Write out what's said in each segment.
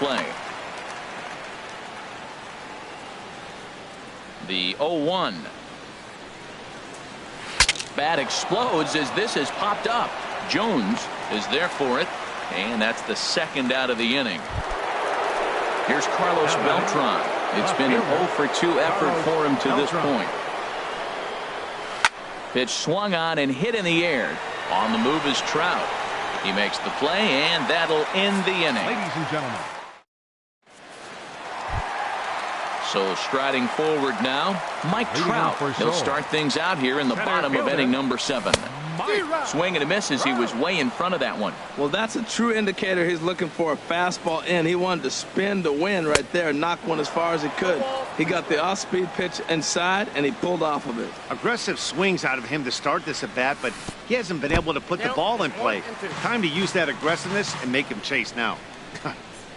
play. The 0-1. Bat explodes as this has popped up. Jones is there for it, and that's the second out of the inning. Here's Carlos Beltran. It's been an 0-for-2 effort for him to this point. Pitch swung on and hit in the air. On the move is Trout. He makes the play, and that'll end the inning. Ladies and gentlemen. So striding forward now, Mike Trout. He'll start things out here in the bottom of inning number 7. Swing and a miss as he was way in front of that one. Well, that's a true indicator he's looking for a fastball in. He wanted to spin the wind right there, knock one as far as he could. He got the off-speed pitch inside, and he pulled off of it. Aggressive swings out of him to start this at bat, but he hasn't been able to put the ball in play. Time to use that aggressiveness and make him chase now.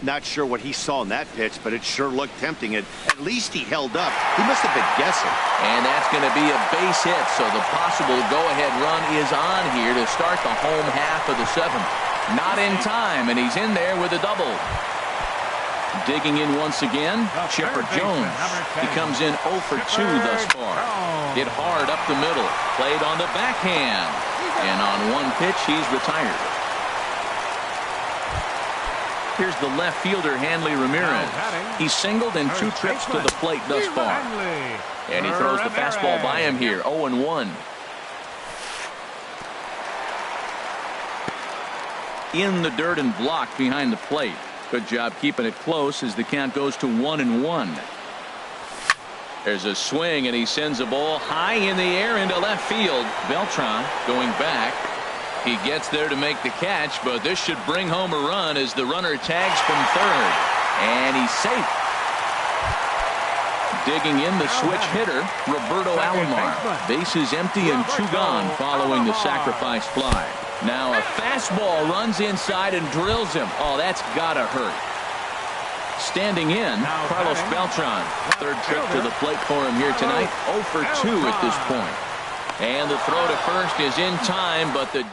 Not sure what he saw in that pitch, but it sure looked tempting. At least he held up. He must have been guessing. And that's going to be a base hit, so the possible go-ahead run is on here to start the home half of the 7th. Not in time, and he's in there with a double. Digging in once again, Chipper Jones. He comes in 0-for-2 thus far. Hit hard up the middle. Played on the backhand. And on one pitch, he's retired. Here's the left fielder, Hanley Ramirez. He's singled in 2 trips to the plate thus far. And he throws the fastball by him here, 0-1. In the dirt and blocked behind the plate. Good job keeping it close as the count goes to 1-1. There's a swing, and he sends a ball high in the air into left field. Beltran going back. He gets there to make the catch, but this should bring home a run as the runner tags from third. And he's safe. Digging in the switch hitter, Roberto Alomar. Bases empty and 2 gone following the sacrifice fly. Now a fastball runs inside and drills him. Oh, that's gotta hurt. Standing in, Carlos Beltran. Third trip to the plate for him here tonight. 0-for-2 at this point. And the throw to first is in time, but the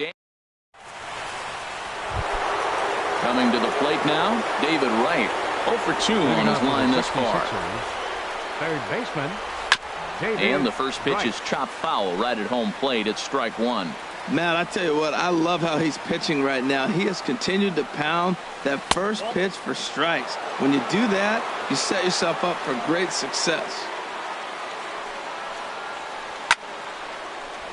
coming to the plate now, David Wright. 0-for-2 on his line thus far. Third baseman. And the first pitch is chopped foul right at home plate. It's strike 1. Matt, I tell you what, I love how he's pitching right now. He has continued to pound that first pitch for strikes. When you do that, you set yourself up for great success.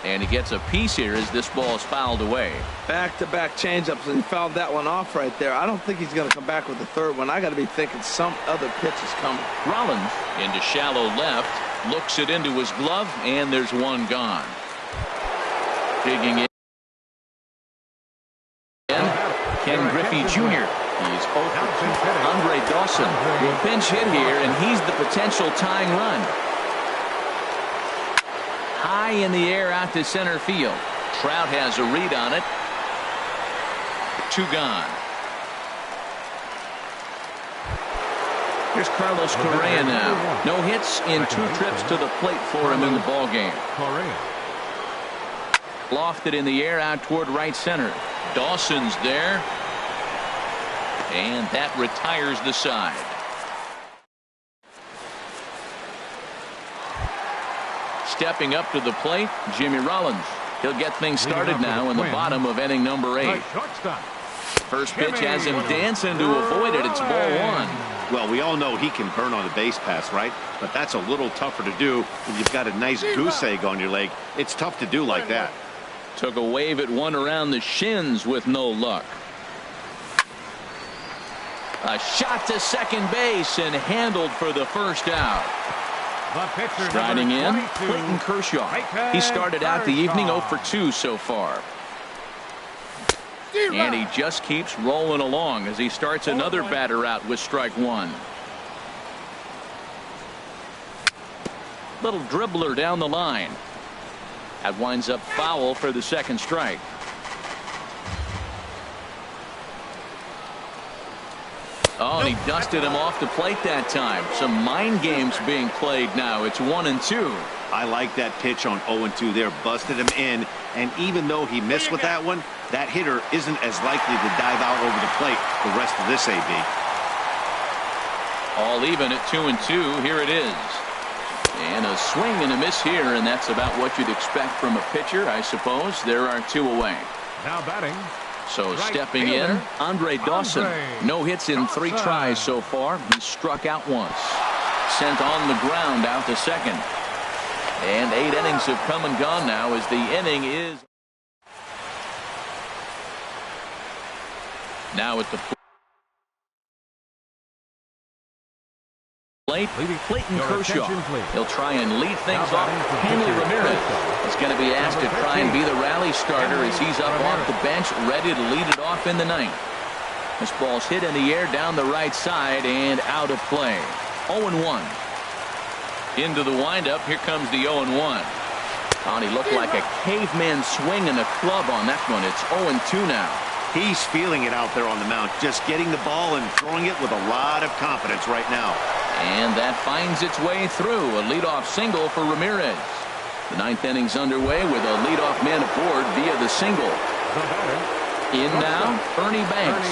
And he gets a piece here as this ball is fouled away. Back-to-back changeups, and he fouled that one off right there. I don't think he's going to come back with the third one. I got to be thinking some other pitch is coming. Rollins into shallow left, looks it into his glove, and there's one gone. Digging in, Ken Griffey Jr. He's 0-for-2. Andre Dawson will pinch hit here, and he's the potential tying run. High in the air out to center field. Trout has a read on it. 2 gone. Here's Carlos Correa now. No hits in 2 trips to the plate for him in the ballgame. Lofted in the air out toward right center. Dawson's there. And that retires the side. Stepping up to the plate, Jimmy Rollins. He'll get things started now in the bottom of inning number 8. First pitch has him dancing to avoid it. It's ball 1. Well, we all know he can burn on a base pass, right? But that's a little tougher to do when you've got a nice goose egg on your leg. It's tough to do like that. Took a wave at one around the shins with no luck. A shot to second base and handled for the first out. Striding in, Clayton Kershaw. He started out the evening 0-for-2 so far. And he just keeps rolling along as he starts another batter out with strike 1. Little dribbler down the line. That winds up foul for the second strike. Oh, and he dusted him off the plate that time. Some mind games being played now. It's 1-2. I like that pitch on 0-2 there. Busted him in. And even though he missed with that one, that hitter isn't as likely to dive out over the plate the rest of this AB. All even at 2-2. Here it is. And a swing and a miss here, and that's about what you'd expect from a pitcher, I suppose. There are 2 away. Now batting. So Right stepping fielder, in, Andre Dawson. No hits in 3 Dawson. tries so far. He struck out once. Sent on the ground out to second. And 8 innings have come and gone now as the inning is. Now at the plate, Clayton Your Kershaw. attention, please. He'll try and lead things Now off. batting for Hanley pitcher Ramirez Kershaw. is going to be asked to Number try and be 15. the rally starter as he's up off the bench, ready to lead it off in the 9th. This ball's hit in the air down the right side and out of play. 0-1. Into the windup. Here comes the 0-1. Oh, he looked like a caveman swinging a club on that one. It's 0-2 now. He's feeling it out there on the mound, just getting the ball and throwing it with a lot of confidence right now. And that finds its way through. A leadoff single for Ramirez. The 9th inning's underway with a leadoff man aboard via the single. The batter. In now, Ernie Banks.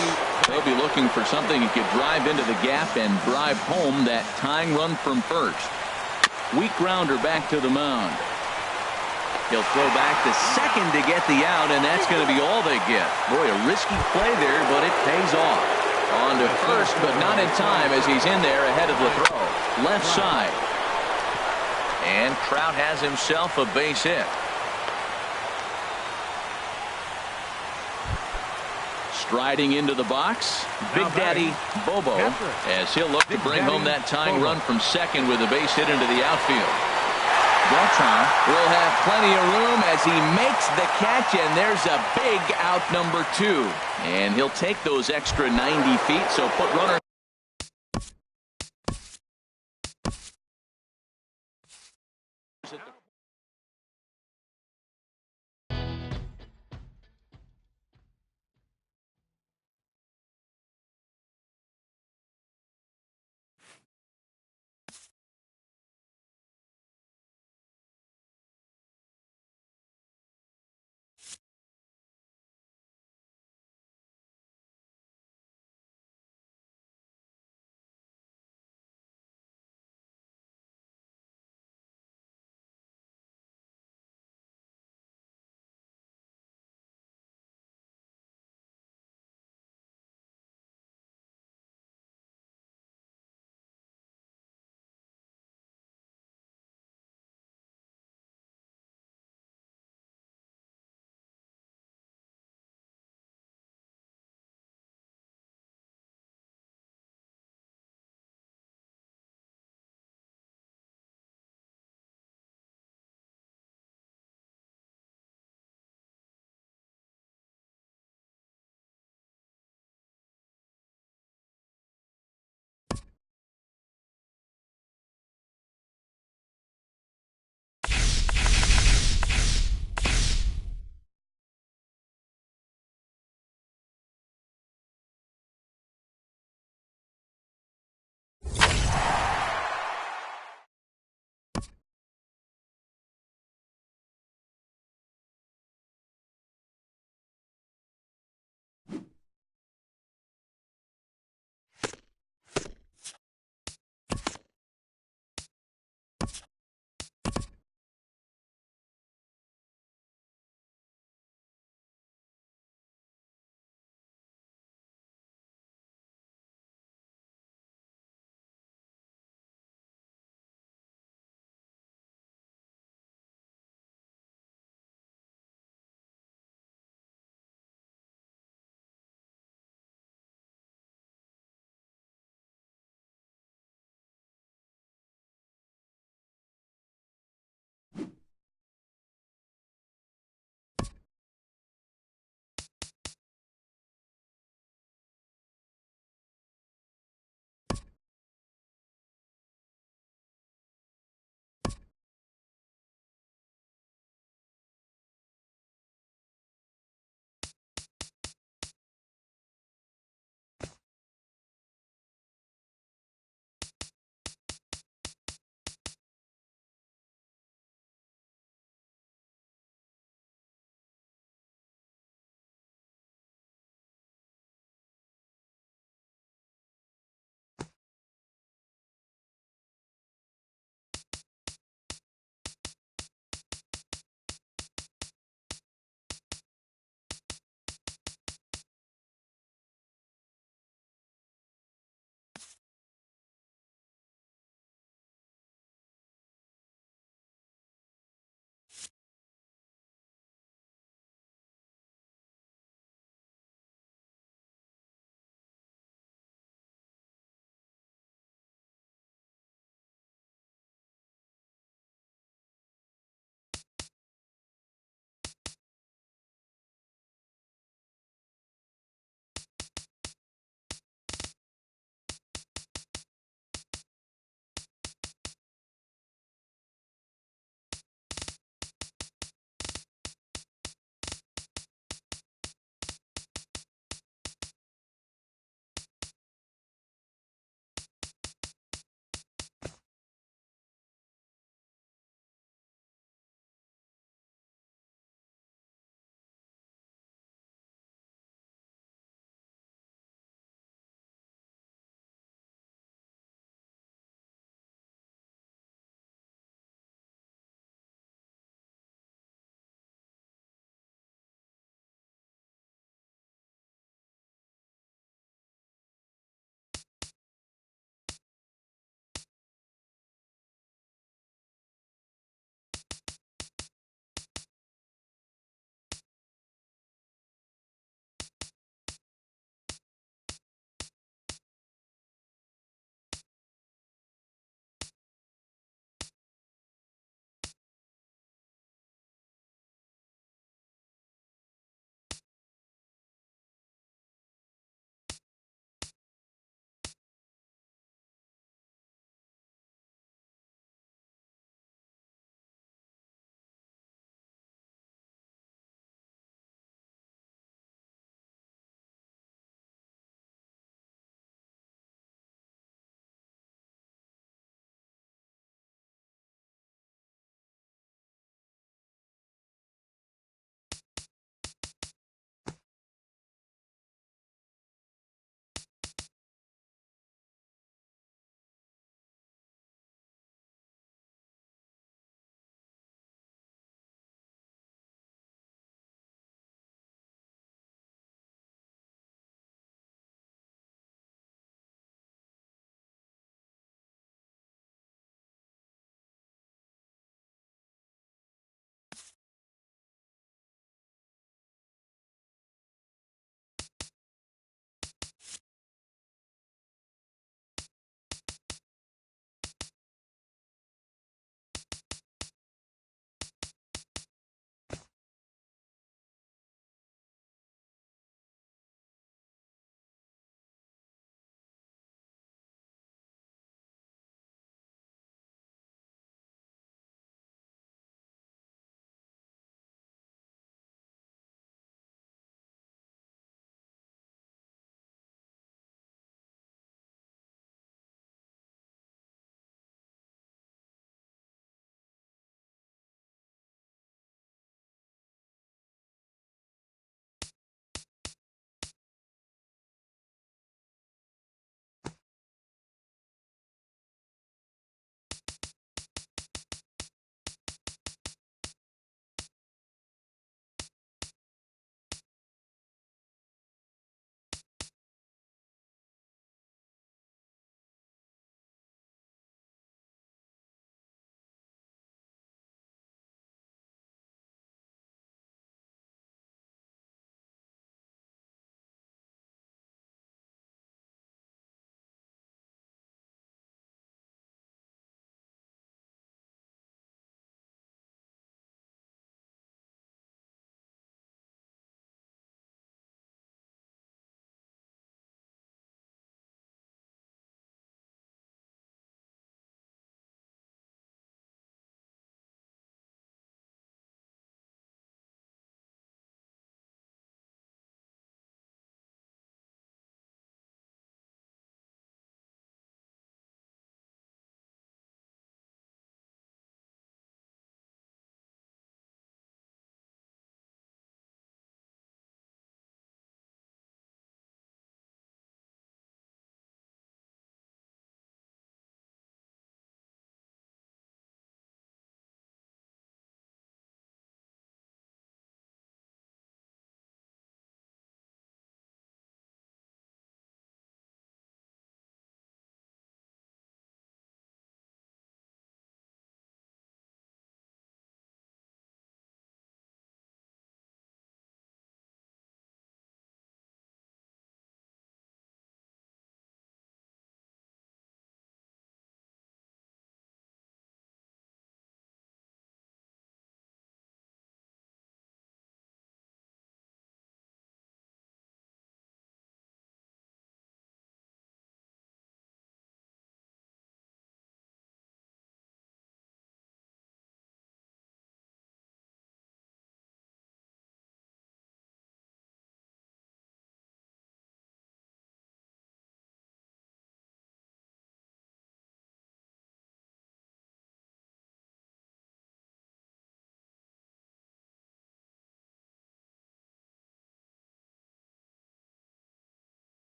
He'll be looking for something he could drive into the gap and drive home that tying run from first. Weak grounder back to the mound. He'll throw back to second to get the out, and that's going to be all they get. Boy, a risky play there, but it pays off. On to first, but not in time as he's in there ahead of the throw. Left side. And Trout has himself a base hit. Striding into the box, Big Daddy Bobo, as he'll look to bring home that tying run from second with a base hit into the outfield. Beltran will have plenty of room as he makes the catch, and there's a big out number 2. And he'll take those extra 90 feet, so put runner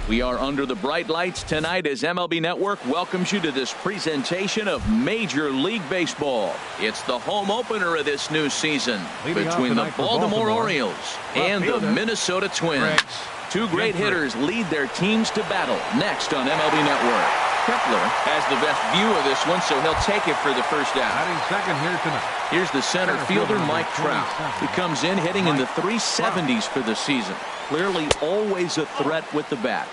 We are under the bright lights tonight as MLB Network welcomes you to this presentation of Major League Baseball. It's the home opener of this new season between the Baltimore Orioles and the Minnesota Twins. Two great hitters lead their teams to battle next on MLB Network. Kepler has the best view of this one, so he'll take it for the first out. Second here tonight. Here's the center fielder, Mike Trout. He comes in hitting in the 370s for the season. Clearly always a threat with the bat.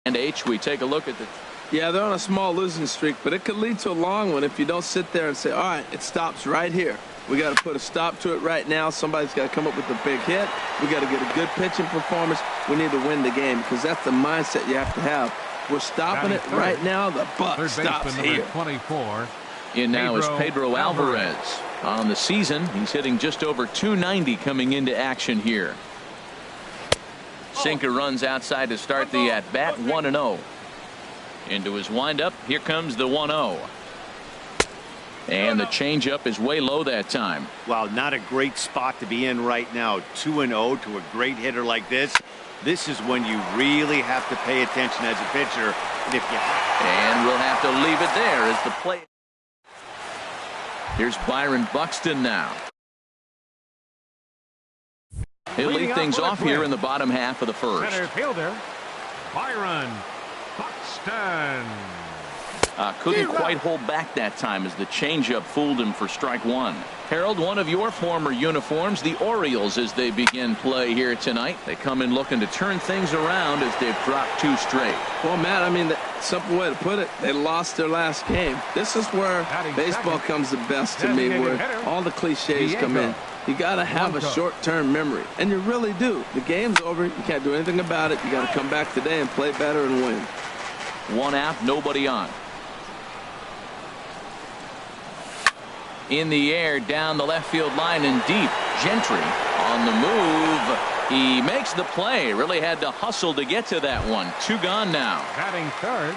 And H, we take a look at the... Yeah, they're on a small losing streak, but it could lead to a long one if you don't sit there and say, all right, it stops right here. We got to put a stop to it right now. Somebody's got to come up with a big hit. We got to get a good pitching performance. We need to win the game because that's the mindset you have to have. We're stopping it right now. The buck stops here. 24. In now is Pedro Alvarez. On the season, he's hitting just over 290 coming into action here. Sinker runs outside to start the at-bat, 1-0. Into his windup, here comes the 1-0. And the changeup is way low that time. Wow, not a great spot to be in right now. 2-0 to a great hitter like this. This is when you really have to pay attention as a pitcher. And we'll have to leave it there as the play. Here's Byron Buxton now. He'll lead things off here in the bottom half of the first. Center fielder, Byron Buxton. Couldn't quite hold back that time as the changeup fooled him for strike one. Harold, one of your former uniforms, the Orioles, as they begin play here tonight. They come in looking to turn things around as they've dropped two straight. Well, Matt, I mean, the simple way to put it, they lost their last game. This is where baseball comes the best to me, where all the cliches come in. You got to have a short-term memory, and you really do. The game's over. You can't do anything about it. You got to come back today and play better and win. One out, nobody on. In the air, down the left field line and deep. Gentry on the move. He makes the play. Really had to hustle to get to that one. Two gone now. Batting third.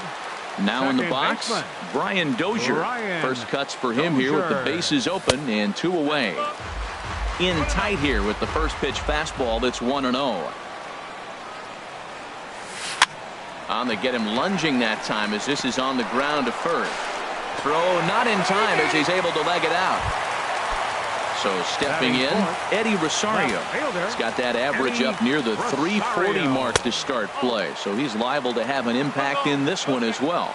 Now in the box, Brian Dozier. First cuts for him here with the bases open and two away. In tight here with the first pitch fastball that's 1-0. On the get him lunging that time as this is on the ground to first. Throw not in time as he's able to leg it out. So stepping in, Eddie Rosario. He's got that average up near the 340 mark to start play. So he's liable to have an impact in this one as well.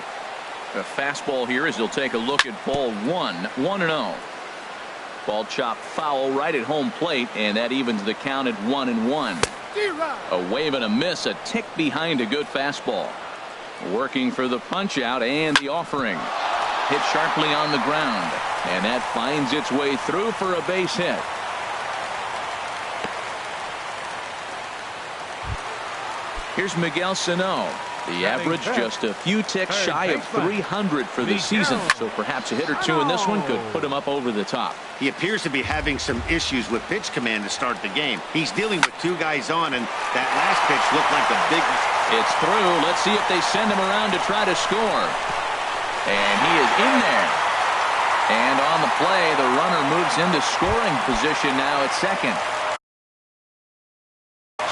A fastball here as he'll take a look at ball one. 1-0. Ball chopped foul right at home plate, and that evens the count at 1-1. A wave and a miss, a tick behind a good fastball. Working for the punch out and the offering. Hit sharply on the ground, and that finds its way through for a base hit. Here's Miguel Sano. The average just a few ticks shy of 300 for the season, so perhaps a hit or two in this one could put him up over the top. He appears to be having some issues with pitch command to start the game. He's dealing with two guys on, and that last pitch looked like the big... It's through. Let's see if they send him around to try to score. And he is in there. And on the play, the runner moves into scoring position now at second.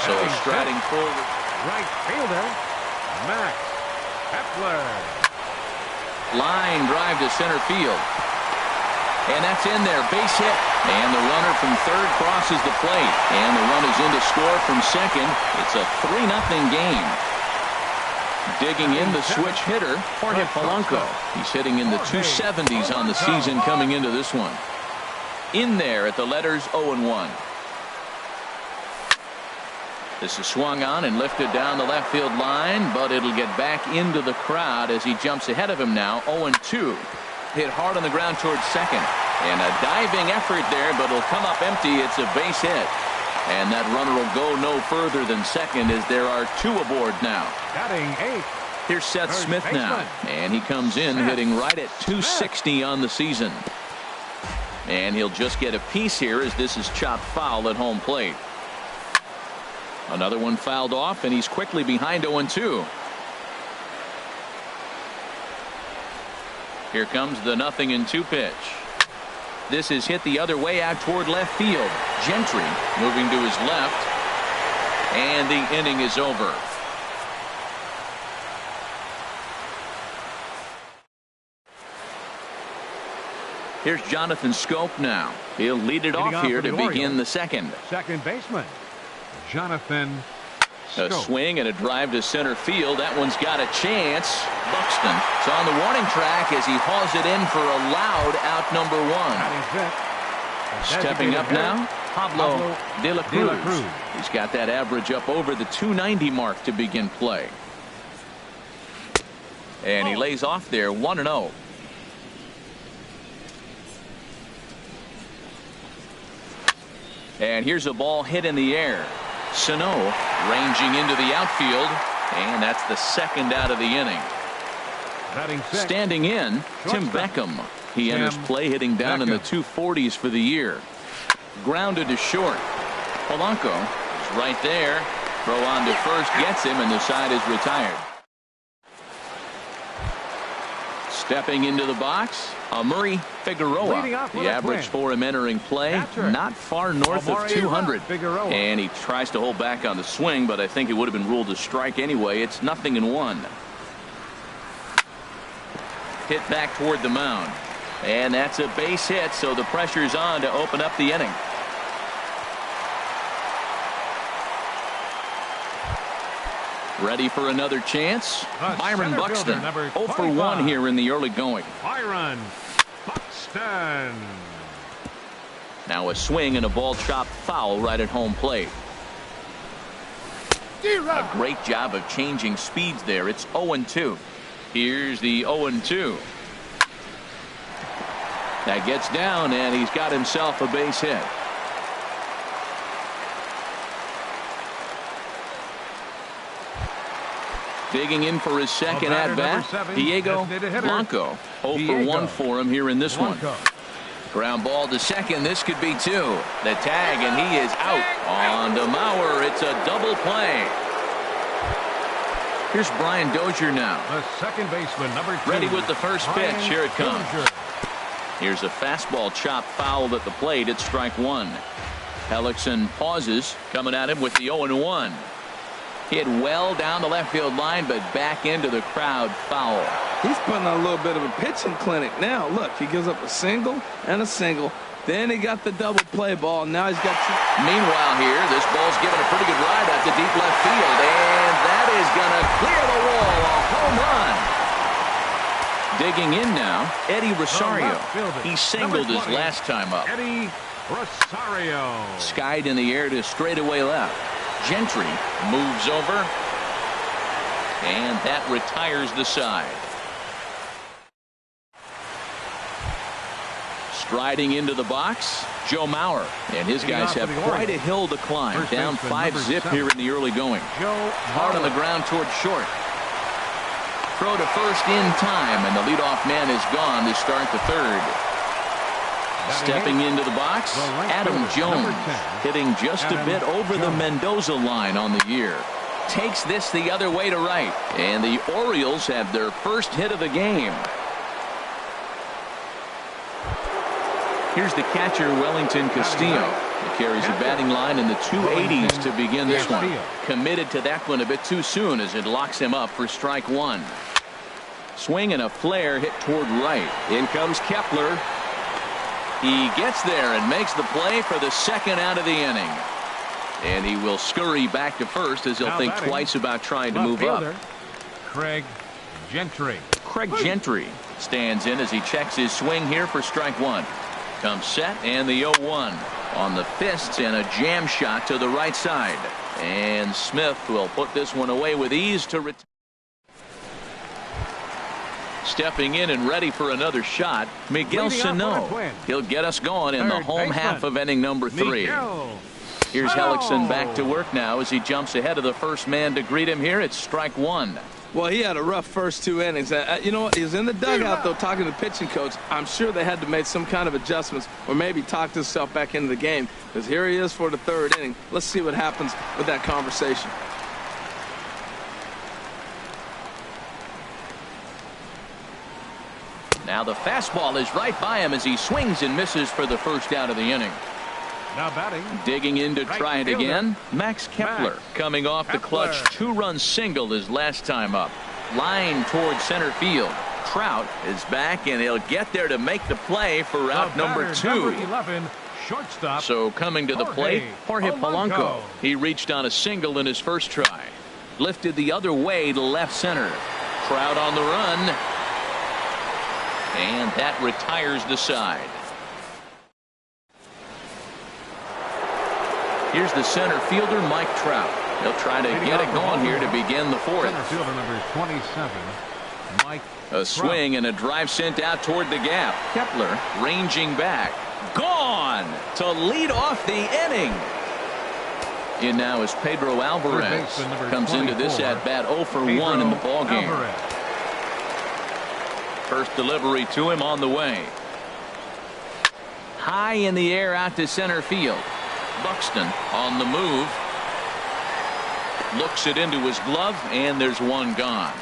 So striding forward. Right fielder, Max Kepler. Line drive to center field. And that's in there. Base hit. And the runner from third crosses the plate. And the run is in to score from second. It's a 3-0 game. Digging in the switch hitter, Jorge Polanco. He's hitting in the 270s on the season coming into this one. In there at the letters 0-1. This is swung on and lifted down the left field line, but it'll get back into the crowd as he jumps ahead of him now. 0-2. Hit hard on the ground towards second. And a diving effort there, but it'll come up empty. It's a base hit. And that runner will go no further than second as there are two aboard now. Batting eighth. Here's Seth Smith now. And he comes in hitting right at 260 on the season. And he'll just get a piece here as this is chopped foul at home plate. Another one fouled off, and he's quickly behind 0-2. Here comes the 0-2 pitch. This is hit the other way out toward left field. Gentry moving to his left. And the inning is over. Here's Jonathan Scope now. He'll lead it off here to begin the second. Second baseman, Jonathan A Scope. swing and a drive to center field. That one's got a chance. Buxton is on the warning track as he hauls it in for a loud out number one. Stepping up now, Pablo De La Cruz. He's got that average up over the 290 mark to begin play. And he lays off there 1-0. And here's a ball hit in the air. Sano ranging into the outfield, and that's the second out of the inning. Standing in, Tim Beckham. He enters play hitting down in the 240s for the year. Grounded to short. Polanco is right there. Throw on to first gets him, and the side is retired. Stepping into the box, Murray Figueroa. The average for him entering play, not far north of 200. And he tries to hold back on the swing, but I think it would have been ruled a strike anyway. It's 0-1. Hit back toward the mound. And that's a base hit, so the pressure's on to open up the inning. Ready for another chance. Byron Buxton, 0 for 1 here in the early going. Byron Buxton. Now a swing and a ball chopped foul right at home plate. A great job of changing speeds there. It's 0-2. Here's the 0-2. That gets down, and he's got himself a base hit. Digging in for his second at-bat, Diego Blanco. 0 for 1 for him here in this one. Ground ball to second. This could be 2. The tag, and he is out. On to Mauer. It's a double play. Here's Brian Dozier now. The second baseman, number 2. Ready with the first pitch. Here it comes. Here's a fastball chopped foul at the plate. It's strike 1. Hellickson pauses, coming at him with the 0-1. Hit well down the left field line, but back into the crowd foul. He's putting on a little bit of a pitching clinic now. Look, he gives up a single and a single. Then he got the double play ball. Now he's got two. Meanwhile here, this ball's given a pretty good ride out to deep left field. And that is going to clear the wall. A home run. Digging in now, Eddie Rosario. He singled his last time up. Eddie Rosario. Skied in the air to straightaway left. Gentry moves over, and that retires the side. Striding into the box, Joe Mauer, and his guys have quite a hill to climb. Down 5-zip here in the early going. Hard on the ground toward short. Throw to first in time, and the leadoff man is gone to start the third. Stepping into the box, Adam Jones, hitting just a bit over the Mendoza line on the year. Takes this the other way to right, and the Orioles have their first hit of the game. Here's the catcher, Wellington Castillo. He carries a batting line in the 280s to begin this one. Committed to that one a bit too soon as it locks him up for strike 1. Swing and a flare hit toward right. In comes Kepler. He gets there and makes the play for the second out of the inning. And he will scurry back to first as he'll think twice about trying to move up. Craig Gentry. Craig Gentry stands in as he checks his swing here for strike 1. Comes set and the 0-1 on the fists and a jam shot to the right side. And Smith will put this one away with ease to retire. Stepping in and ready for another shot, Miguel Sano. He'll get us going in the home half of inning number 3. Here's Hellickson back to work now as he jumps ahead of the first man to greet him here. It's strike 1. Well, he had a rough first 2 innings. You know what? He was in the dugout, though, talking to the pitching coach. I'm sure they had to make some kind of adjustments or maybe talk himself back into the game, because here he is for the 3rd inning. Let's see what happens with that conversation. Now the fastball is right by him as he swings and misses for the first out of the inning. Now batting. Digging in to try it again. Max Kepler coming off the clutch 2-run single his last time up. Line towards center field. Trout is back, and he'll get there to make the play for out number 2. Number 11, shortstop. So coming to the plate, Jorge Polanco. He reached on a single in his first try. Lifted the other way to left center. Trout on the run. And that retires the side. Here's the center fielder, Mike Trout. He'll try to get it going here to begin the fourth. Center fielder number 27, Mike. A swing and a drive sent out toward the gap. Kepler ranging back. Gone to lead off the inning. In now is Pedro Alvarez. Comes into this at bat 0 for 1 in the ball game. First delivery to him on the way. High in the air out to center field. Buxton on the move. Looks it into his glove, and there's one gone.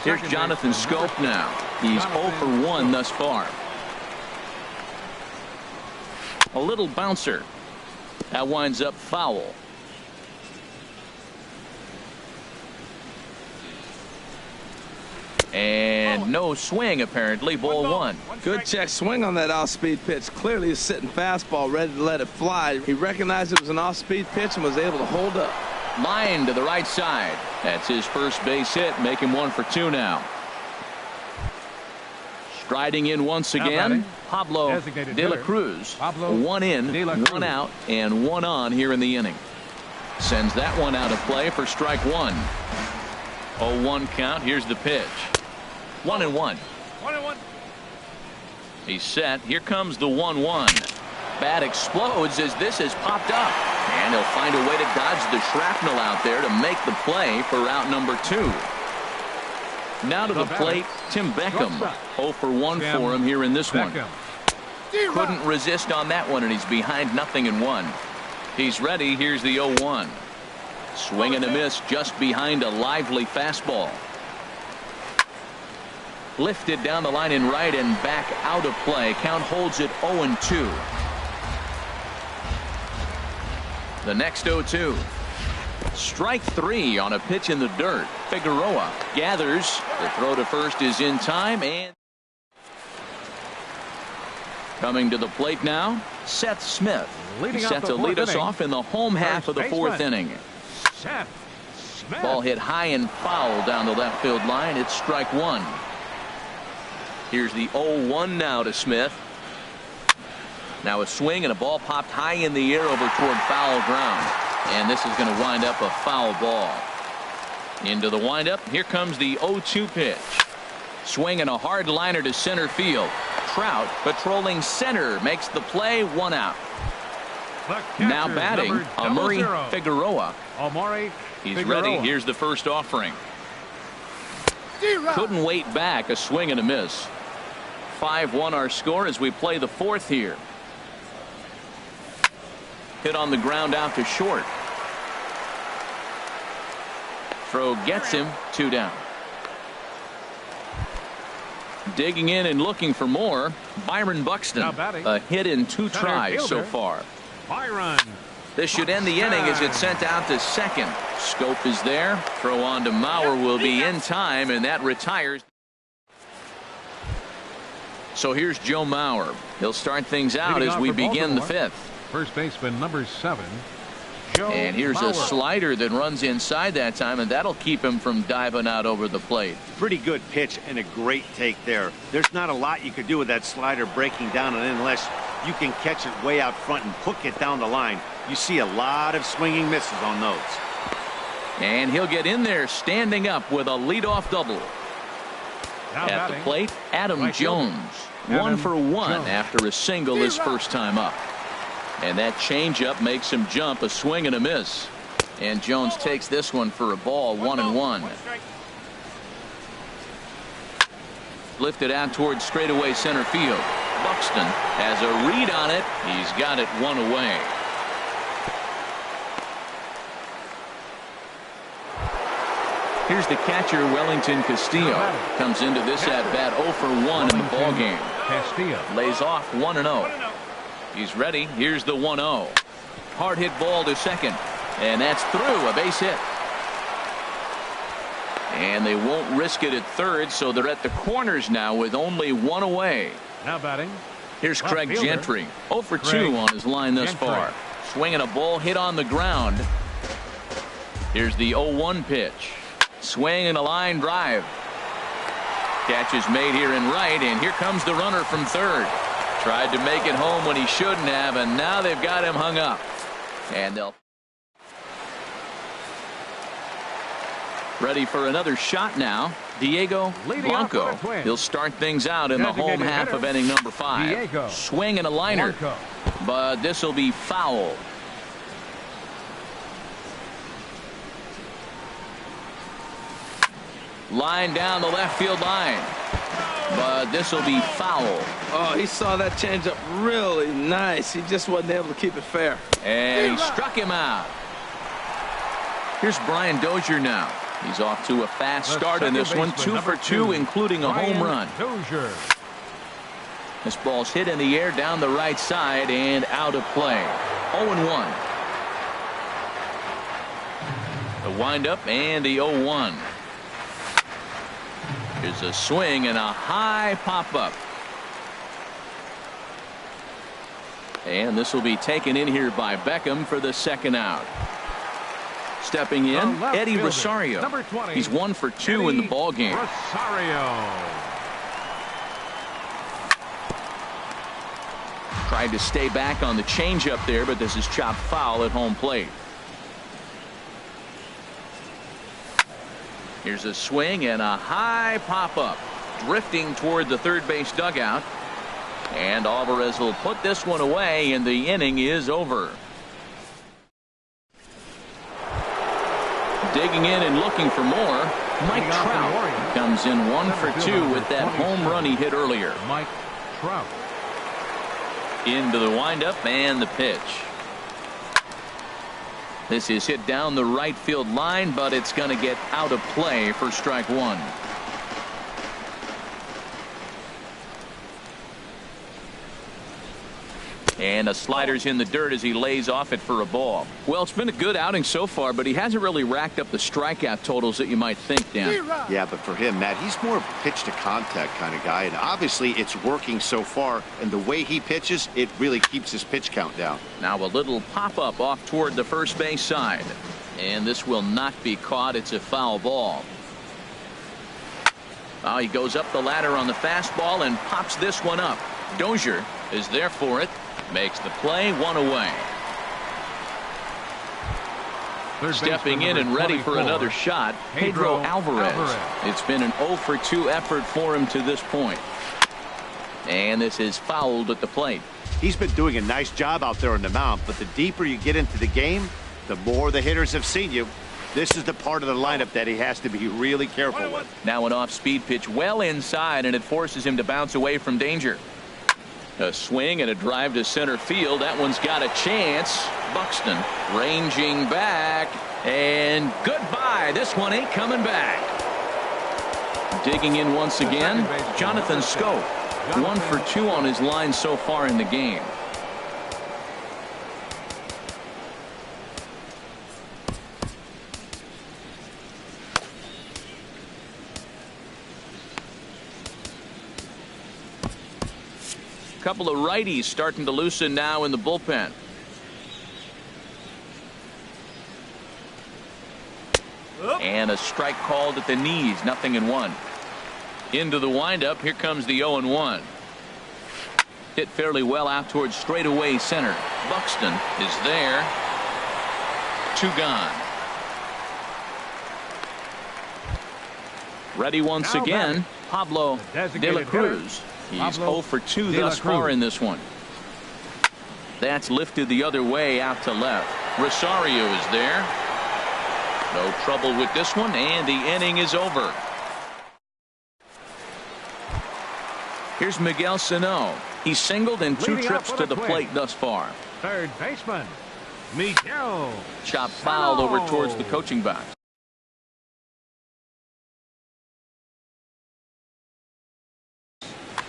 Here's Jonathan Scope now. He's 0 for 1 thus far. A little bouncer. That winds up foul. And no swing, apparently. Ball 1. Good check swing on that off-speed pitch. Clearly a sitting fastball ready to let it fly. He recognized it was an off-speed pitch and was able to hold up. Line to the right side. That's his first base hit. Make him 1 for 2 now. Striding in once again, Pablo De La Cruz. 1 in, 1 out, and 1 on here in the inning. Sends that one out of play for strike 1. 0-1 count. Here's the pitch. 1-1. He's set. Here comes the 1-1. Bat explodes as this has popped up. And he'll find a way to dodge the shrapnel out there to make the play for out number 2. Now to the plate, Tim Beckham. 0 for 1 for him here in this one. Couldn't resist on that one, and he's behind 0-1. He's ready. Here's the 0-1. Swing and a miss just behind a lively fastball. Lifted down the line in right and back out of play. Count holds it 0-2. The next 0-2. Strike 3 on a pitch in the dirt. Figueroa gathers. The throw to first is in time, and coming to the plate now, Seth Smith. He's set to lead us off in the home half of the 4th inning. Seth Smith. Ball hit high and foul down the left field line. It's strike 1. Here's the 0-1 now to Smith. Now a swing and a ball popped high in the air over toward foul ground. And this is going to wind up a foul ball. Into the windup. Here comes the 0-2 pitch. Swing and a hard liner to center field. Trout patrolling center makes the play. 1 out. Now batting, Amaury Figueroa. He's ready. Here's the first offering. Couldn't wait back. A swing and a miss. 5-1 our score as we play the 4th here. Hit on the ground out to short. Throw gets him. 2 down. Digging in and looking for more, Byron Buxton. A hit in 2 tries so far. Byron. This should end the inning as it's sent out to second. Scope is there. Throw on to Mauer will be in time, and that retires. So here's Joe Mauer. He'll start things out as we begin the 5th. First baseman number 7. And here's a slider that runs inside that time, and that'll keep him from diving out over the plate. Pretty good pitch and a great take there. There's not a lot you could do with that slider breaking down, and unless you can catch it way out front and hook it down the line, you see a lot of swinging misses on those. And he'll get in there standing up with a leadoff double. At the plate, Adam Jones. 1 for 1 after a single his first time up. And that changeup makes him jump. A swing and a miss. And Jones takes this one for a ball. 1-1. Lifted out towards straightaway center field. Buxton has a read on it. He's got it 1 away. Here's the catcher, Wellington Castillo. Comes into this at bat 0 for 1 in the ball game. Castillo lays off 1-0. He's ready. Here's the 1-0. Hard hit ball to second. And that's through. A base hit. And they won't risk it at third, so they're at the corners now with only one away. Now batting. Here's Left Craig fielder. Gentry. 0 for 2 on his line thus Gentry. far. Swinging a ball hit on the ground. Here's the 0-1 pitch. Swing and a line drive. Catch is made here in right, and here comes the runner from third. Tried to make it home when he shouldn't have, and now they've got him hung up. And they'll ready for another shot now. Diego Leading off Blanco. for the Twins. He'll start things out in the home Designated half hitter, of inning number 5. Diego Swing and a liner. Blanco. But this will be foul. Line down the left field line. But this will be foul. Oh, he saw that changeup really nice. He just wasn't able to keep it fair. And he struck him out. Here's Brian Dozier now. He's off to a fast The start in this second one. baseman, 2 for number 2, 2, including a home run. Dozier. This ball's hit in the air down the right side and out of play. 0-1. The windup and the 0-1. Here's a swing and a high pop-up. And this will be taken in here by Beckham for the second out. Stepping in, The left Eddie fielder, Rosario. number 20, He's 1 for 2 in the Eddie ball game. Rosario. Tried to stay back on the changeup there, but this is chopped foul at home plate. Here's a swing and a high pop-up. Drifting toward the third base dugout. And Alvarez will put this one away, and the inning is over. Digging in and looking for more, Mike Leading off for the Trout Orioles. comes in 1 for 2 Number with that 27, home run he hit earlier. Mike Trout. Into the windup and the pitch. This is hit down the right field line, but it's going to get out of play for strike 1. And a slider's in the dirt as he lays off it for a ball. Well, it's been a good outing so far, but he hasn't really racked up the strikeout totals that you might think, Dan. Yeah, but for him, Matt, he's more of a pitch to contact kind of guy, and obviously it's working so far, and the way he pitches, it really keeps his pitch count down. Now a little pop-up off toward the first base side, and this will not be caught. It's a foul ball. Now he goes up the ladder on the fastball and pops this one up. Dozier is there for it. Makes the play, 1 away. Third Stepping baseman, in and number ready for 24, another shot, Pedro Alvarez. It's been an 0 for 2 effort for him to this point. And this is fouled at the plate. He's been doing a nice job out there on the mound, but the deeper you get into the game, the more the hitters have seen you. This is the part of the lineup that he has to be really careful with. Now an off-speed pitch well inside, and it forces him to bounce away from danger. A swing and a drive to center field. That one's got a chance. Buxton ranging back, and goodbye. This one ain't coming back. Digging in once again, Jonathan Scope. 1 for 2 on his line so far in the game. Couple of righties starting to loosen now in the bullpen. And a strike called at the knees. 0-1. Into the windup. Here comes the 0-1. Hit fairly well out towards straightaway center. Buxton is there. 2 gone. Ready once Now again, batting. Pablo The De designated La Cruz. He's Pablo 0 for 2 De La thus far Cruz. in this one. That's lifted the other way out to left. Rosario is there. No trouble with this one, and the inning is over. Here's Miguel Sano. He's singled in 2 Leading trips off to for the the plate Twins. thus far. Third baseman, Miguel. Chop fouled over towards the coaching box.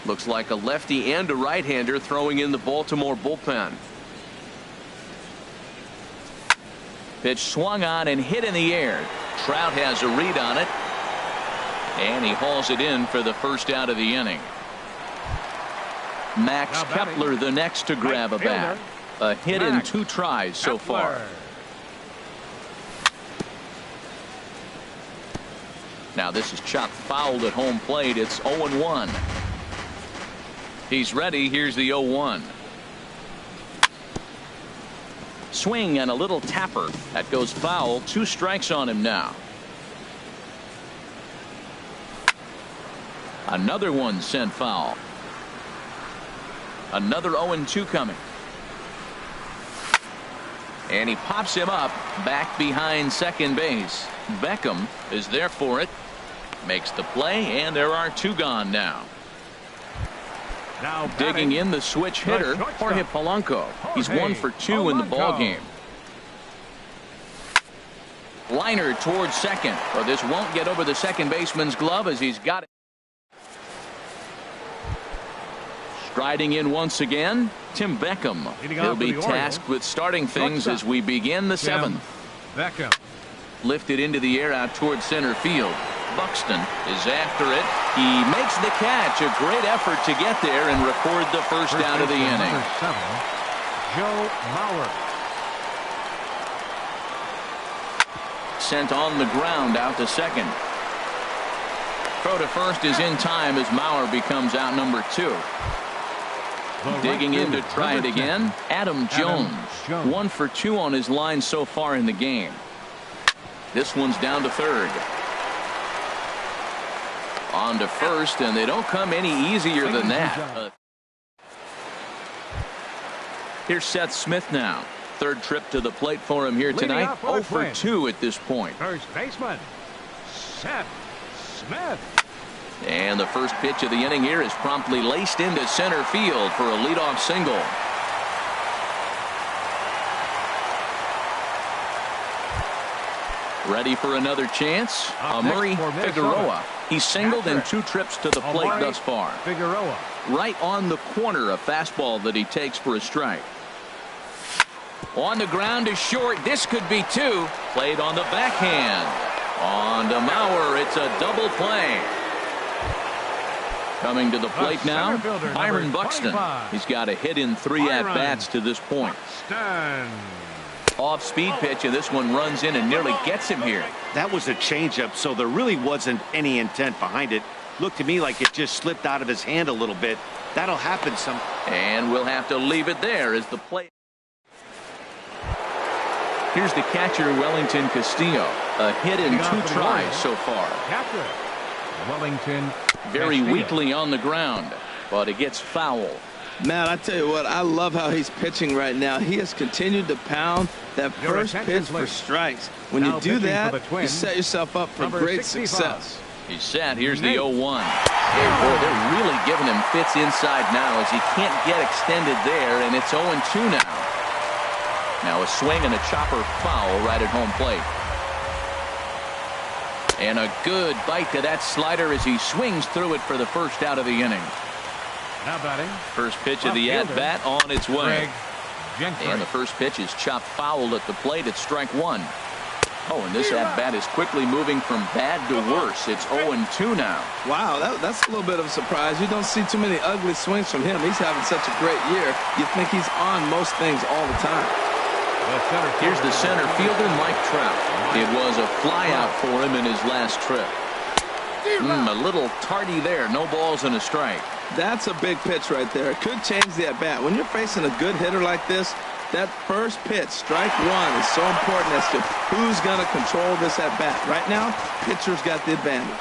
Looks like a lefty and a right-hander throwing in the Baltimore bullpen. Pitch swung on and hit in the air. Trout has a read on it. And he hauls it in for the first out of the inning. Max Kepler the next to grab a bat. A hit in 2 tries so far. Now this is chopped foul at home plate. It's 0-1. He's ready. Here's the 0-1. Swing and a little tapper. That goes foul. 2 strikes on him now. Another one sent foul. Another 0-2 coming. And he pops him up back behind second base. Beckham is there for it. Makes the play, and there are 2 gone now. Digging in the switch hitter, Jorge Polanco. He's 1 for 2 in the ball game. Liner towards second. But this won't get over the second baseman's glove as he's got it. Striding in once again, Tim Beckham. He'll be tasked with starting things as we begin the 7th. Beckham. Lifted into the air out towards center field. Buxton is after it. He makes the catch. A great effort to get there and record the first out of the inning. Number 7, Joe Mauer. Sent on the ground out to second. Throw to first is in time as Mauer becomes out number 2. Digging in to try it again, Adam Jones. 1 for 2 on his line so far in the game. This one's down to third. On to first, and they don't come any easier than that. Here's Seth Smith now. 3rd trip to the plate for him here tonight. 0 for 2 at this point. First baseman, Seth Smith. And the first pitch of the inning here is promptly laced into center field for a leadoff single. Ready for another chance? Murray Figueroa. He's singled in 2 trips to the plate thus far. Figueroa. Right on the corner, a fastball that he takes for a strike. On the ground is short. This could be 2. Played on the backhand. On to Mauer. It's a double play. Coming to the plate now, Byron Buxton. He's got a hit in 3 at-bats to this point. Off-speed pitch, and this one runs in and nearly gets him here. That was a changeup, so there really wasn't any intent behind it. Looked to me like it just slipped out of his hand a little bit. That'll happen some. And we'll have to leave it there as the play. Here's the catcher, Wellington Castillo. A hit in 2 tries so far. Catcher, Wellington. Very weakly on the ground, but it gets foul. Man, I tell you what, I love how he's pitching right now. He has continued to pound that first pitch for strikes. When you do that, you set yourself up for great success. He's set. Here's the 0-1. Boy, they're really giving him fits inside now as he can't get extended there, and it's 0-2 now. Now a swing and a chopper foul right at home plate. And a good bite to that slider as he swings through it for the first out of the inning. Now batting. First pitch of the at-bat on its way. And the first pitch is chopped foul at the plate at strike 1. Oh, and this at-bat is quickly moving from bad to worse. It's 0-2 now. Wow, that's a little bit of a surprise. You don't see too many ugly swings from him. He's having such a great year. You think he's on most things all the time. Here's the center fielder, Mike Trout. It was a flyout for him in his last trip. A little tardy there. No balls and a strike. That's a big pitch right there. It could change the at-bat. When you're facing a good hitter like this, that first pitch, strike 1, is so important as to who's going to control this at-bat. Right now, pitcher's got the advantage.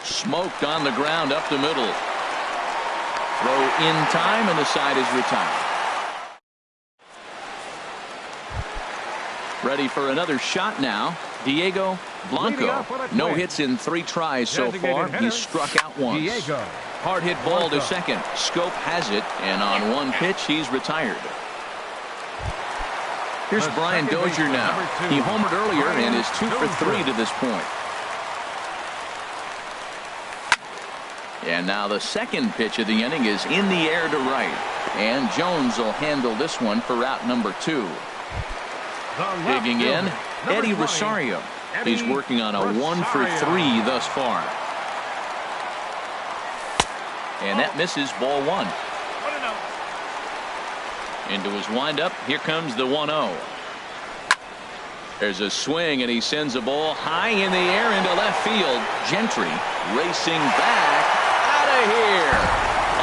Smoked on the ground up the middle. Throw in time, and the side is retired. Ready for another shot now. Diego Blanco. No hits in 3 tries so far. He's struck out once. Hard hit ball to second. Scope has it, and on 1 pitch, he's retired. Here's Brian Dozier now. He homered earlier and is 2 for 3 to this point. And now the second pitch of the inning is in the air to right. And Jones will handle this one for route number 2. Digging in, Eddie Rosario. He's working on a 1-for-3 thus far. And that misses, ball 1. Into his windup. Here comes the 1-0. There's a swing, and he sends a ball high in the air into left field. Gentry racing back out of here.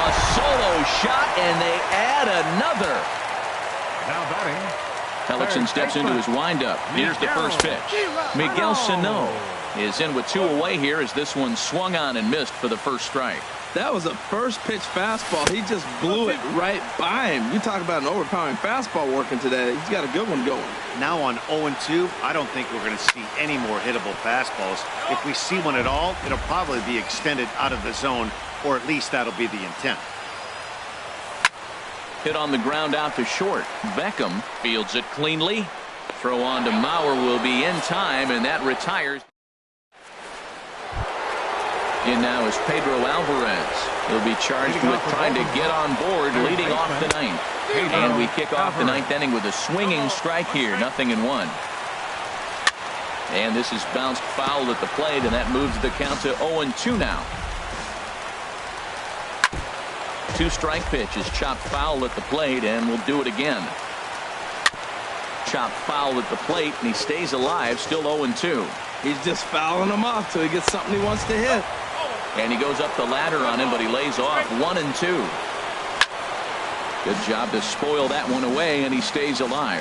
A solo shot, and they add another. Now batting. Hellickson steps into his windup. Here's the first pitch. Miguel Sano is in with 2 away here as this one swung on and missed for the first strike. That was a first pitch fastball. He just blew it right by him. You talk about an overpowering fastball working today. He's got a good one going. Now on 0-2, I don't think we're going to see any more hittable fastballs. If we see one at all, it'll probably be extended out of the zone, or at least that'll be the intent. Hit on the ground out to short. Beckham fields it cleanly. Throw on to Mauer will be in time, and that retires. In now is Pedro Alvarez. He'll be charged with trying to get on board, leading off the 9th. And we kick off the 9th inning with a swinging strike here, 0-1. And this is bounced foul at the plate, and that moves the count to 0-2 now. 2-strike pitch is chopped foul at the plate, and we'll do it again. Chopped foul at the plate, and he stays alive, still 0-2. He's just fouling him off till he gets something he wants to hit. And he goes up the ladder on him, but he lays off 1-2. Good job to spoil that one away, and he stays alive.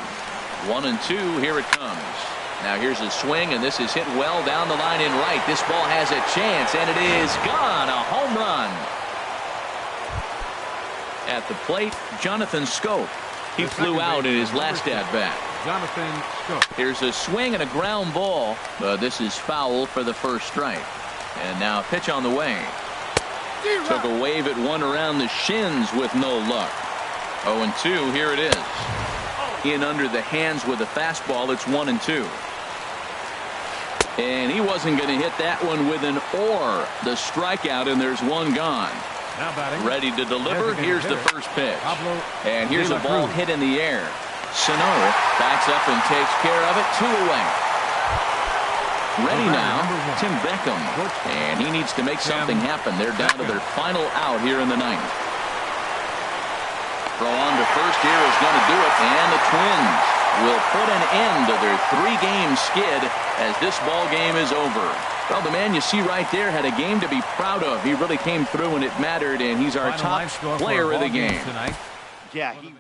1-2, here it comes. Now here's a swing, and this is hit well down the line in right. This ball has a chance, and it is gone. A home run. At the plate, Jonathan Scope. He flew out in his last at-bat. Jonathan Scope. Here's a swing and a ground ball, but this is foul for the first strike. And now pitch on the way. Took a wave at one around the shins with no luck. 0-2, here it is. In under the hands with a fastball, it's 1-2. And he wasn't going to hit that one with an or. The strikeout, and there's one gone. Now batting. Ready to deliver. Here's the first pitch. And here's a ball hit in the air. Sano backs up and takes care of it. 2 away. Ready now, Tim Beckham. And he needs to make something happen. They're down to their final out here in the 9th. Throw on to first here is going to do it. And the Twins will put an end to their 3-game skid as this ball game is over. Well, the man you see right there had a game to be proud of. He really came through and it mattered, and he's our top player of the game. Yeah, he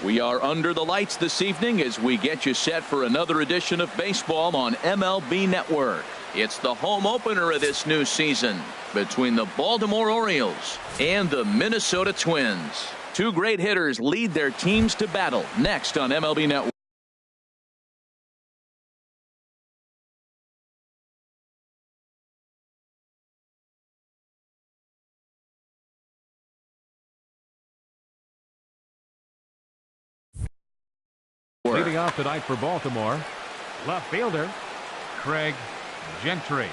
We are under the lights this evening as we get you set for another edition of baseball on MLB Network. It's the home opener of this new season between the Baltimore Orioles and the Minnesota Twins. Two great hitters lead their teams to battle next on MLB Network. Leading off tonight for Baltimore, left fielder Craig Gentry.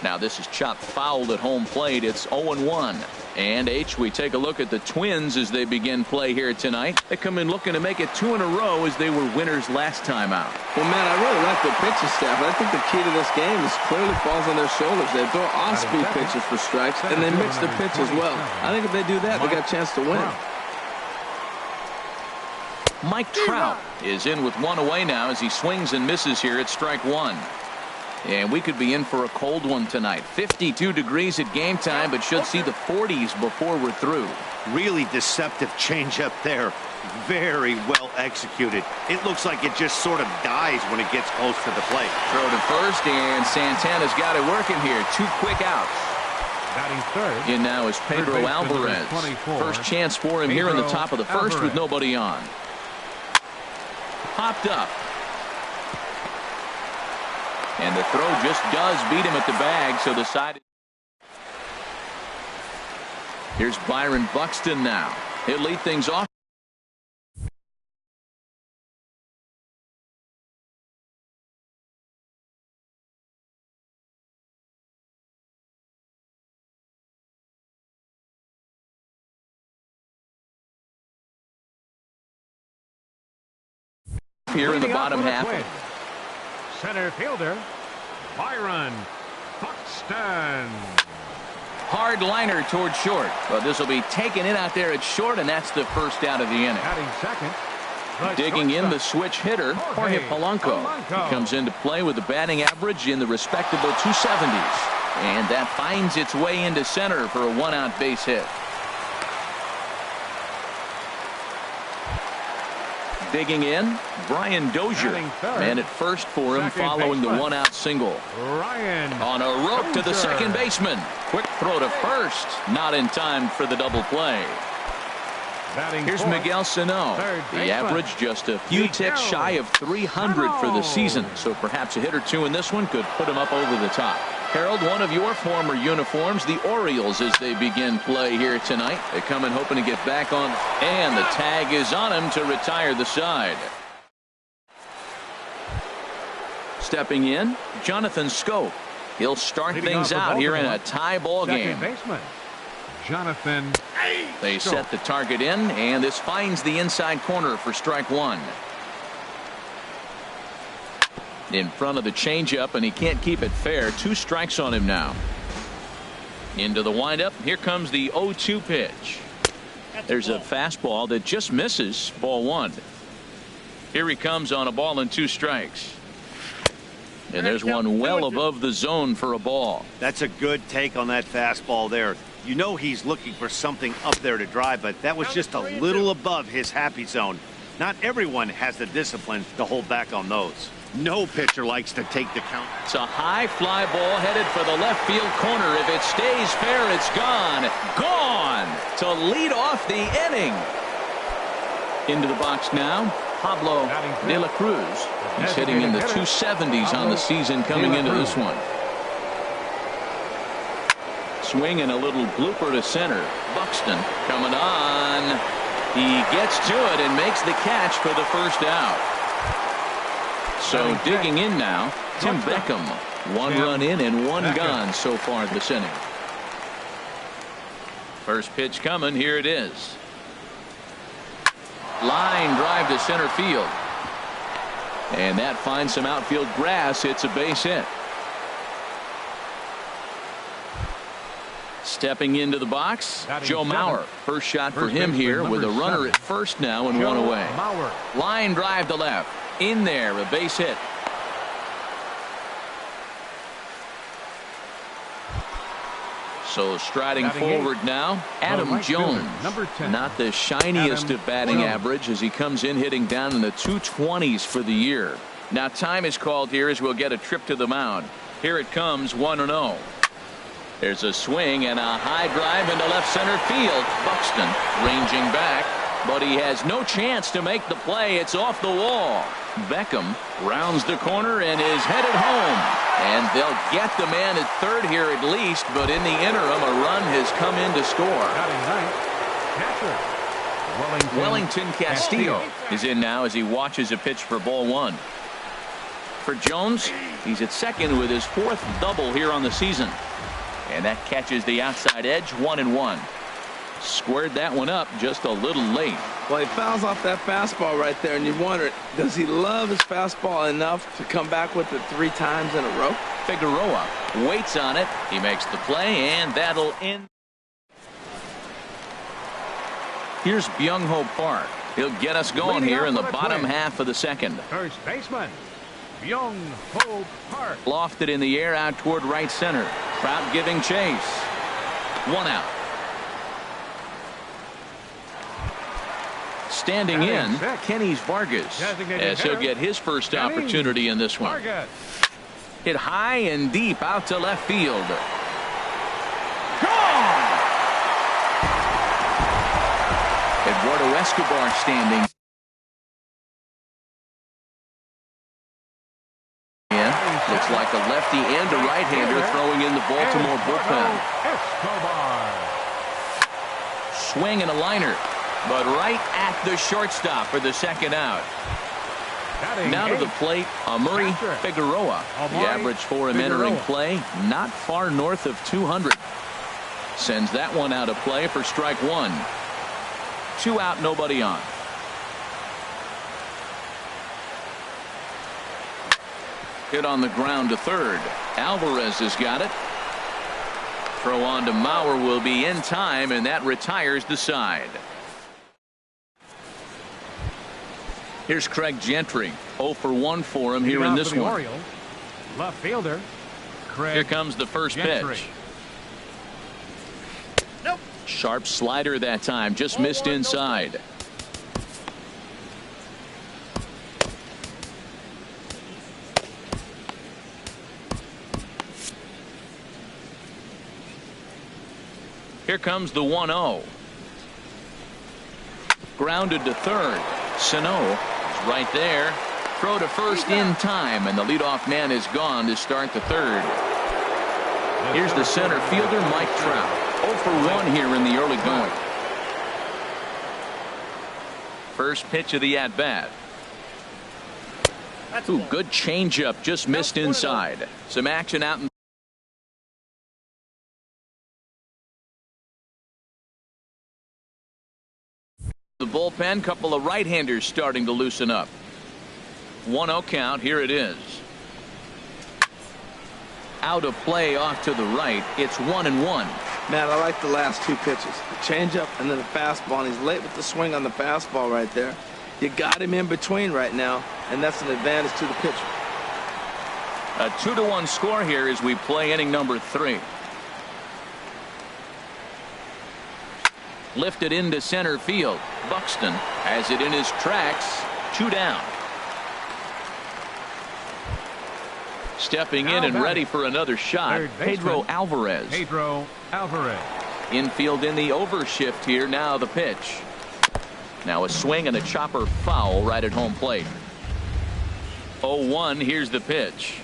Now this is chopped foul at home plate. It's 0-1. And we take a look at the Twins as they begin play here tonight. They come in looking to make it 2 in a row as they were winners last time out. Well, man, I really like their pitching staff. I think the key to this game is clearly falls on their shoulders. They throw off-speed pitches for strikes, and they mix their pitch as well. I think if they do that, they got a chance to win. Mike Trout is in with one away now as he swings and misses here at strike one. And we could be in for a cold one tonight. 52 degrees at game time, but should see the 40s before we're through. Really deceptive changeup there. Very well executed. It looks like it just sort of dies when it gets close to the plate. Throw to first, and Santana's got it working here. 2 quick outs. Batting third. In now is Pedro Alvarez. First chance for him here in the top of the first with nobody on. Popped up. And the throw just does beat him at the bag, so the side. Here's Byron Buxton now. He'll lead things off. Here in the bottom half. Center fielder Byron Buxton. Hard liner towards short. But this will be taken in out there at short, and that's the first out of the inning. Batting second. Digging in the switch hitter, Jorge Polanco. He comes into play with a batting average in the respectable 270s. And that finds its way into center for a one-out base hit. Digging in, Brian Dozier. Man at first for him following the one-out single. Ryan on a rope to the second baseman. Quick throw to first. Not in time for the double play. Here's Miguel Sano. The average just a few ticks shy of 300 for the season. So perhaps a hit or two in this one could put him up over the top. Harold, one of your former uniforms, the Orioles, as they begin play here tonight. They come in hoping to get back on, and the tag is on him to retire the side. Stepping in, Jonathan Scope. He'll start things out here in a tie ball game. Jonathan. They set the target in, and this finds the inside corner for strike one. In front of the changeup, and he can't keep it fair. 2 strikes on him now. Into the windup. Here comes the 0-2 pitch. There's a fastball that just misses. Ball 1. Here he comes on a ball and 2 strikes. And there's one well above the zone for a ball. That's a good take on that fastball there. You know he's looking for something up there to drive, but that was just a little above his happy zone. Not everyone has the discipline to hold back on those. No pitcher likes to take the count. It's a high fly ball headed for the left field corner. If it stays fair, it's gone. Gone to lead off the inning. Into the box now, Pablo De La Cruz. He's hitting in the 270s on the season coming into this one. Swing and a little blooper to center. Buxton coming on. He gets to it and makes the catch for the first out. So digging in now, Tim Beckham. 1 run in and 1 gone so far this inning. First pitch coming. Here it is. Line drive to center field. And that finds some outfield grass. It's a base hit. Stepping into the box, Joe Mauer. First shot for him here with a runner at first now and 1 away. Line drive to left. In there, a base hit. So striding Batting forward eight. now, Adam right fielder, Jones. number 10. Not the shiniest Adam of batting Jones. average as he comes in hitting down in the 220s for the year. Now time is called here as we'll get a trip to the mound. Here it comes, 1-0. There's a swing and a high drive into left center field. Buxton ranging back, but he has no chance to make the play. It's off the wall. Beckham rounds the corner and is headed home. And they'll get the man at third here at least, but in the interim, a run has come in to score. Catcher, Wellington Castillo is in now as he watches a pitch for ball one. For Jones, he's at second with his fourth double here on the season. And that catches the outside edge, 1-1. Squared that one up just a little late. Well, he fouls off that fastball right there, and you wonder, does he love his fastball enough to come back with it 3 times in a row? Figueroa waits on it. He makes the play, and that'll end. Here's Byung-Ho Park. He'll get us going here in the bottom half of the second. first baseman, Byung-Ho Park. Lofted in the air out toward right center. Trout giving chase. 1 out. Standing in, Kenny's Vargas, as he'll get his first opportunity in this one. Hit high and deep out to left field. Gone! Eduardo Escobar standing. Looks like a lefty and a right-hander throwing in the Baltimore bullpen. Swing and a liner, but right at the shortstop for the second out. Now to the plate, Amuri Figueroa. The average for him entering play, not far north of 200. Sends that one out of play for strike one. 2 out, nobody on. Hit on the ground to third. Alvarez has got it. Throw on to Mauer will be in time, and that retires the side. Here's Craig Gentry. 0 for 1 for him here in this one. Orioles, left fielder, Craig Here comes the first Gentry. pitch. Nope. Sharp slider that time, just missed inside. Here comes the 1-0. Grounded to third. Sano is right there. Throw to first in time, and the leadoff man is gone to start the third. Here's the center fielder, Mike Trout. 0 for 1 here in the early going. First pitch of the at-bat. Ooh, good changeup, just missed inside. Some action out in the bullpen. Couple of right-handers starting to loosen up. 1-0 count. Here it is. Out of play off to the right. It's 1-1. Man, I like the last 2 pitches. The changeup and then the fastball. And he's late with the swing on the fastball right there. You got him in between right now, and that's an advantage to the pitcher. A 2-1 score here as we play inning number 3. Lifted into center field. Buxton has it in his tracks. 2 down. Stepping in and ready for another shot, Pedro Alvarez. Pedro Alvarez. Infield in the overshift here. Now the pitch. Now a swing and a chopper foul right at home plate. 0-1. Here's the pitch.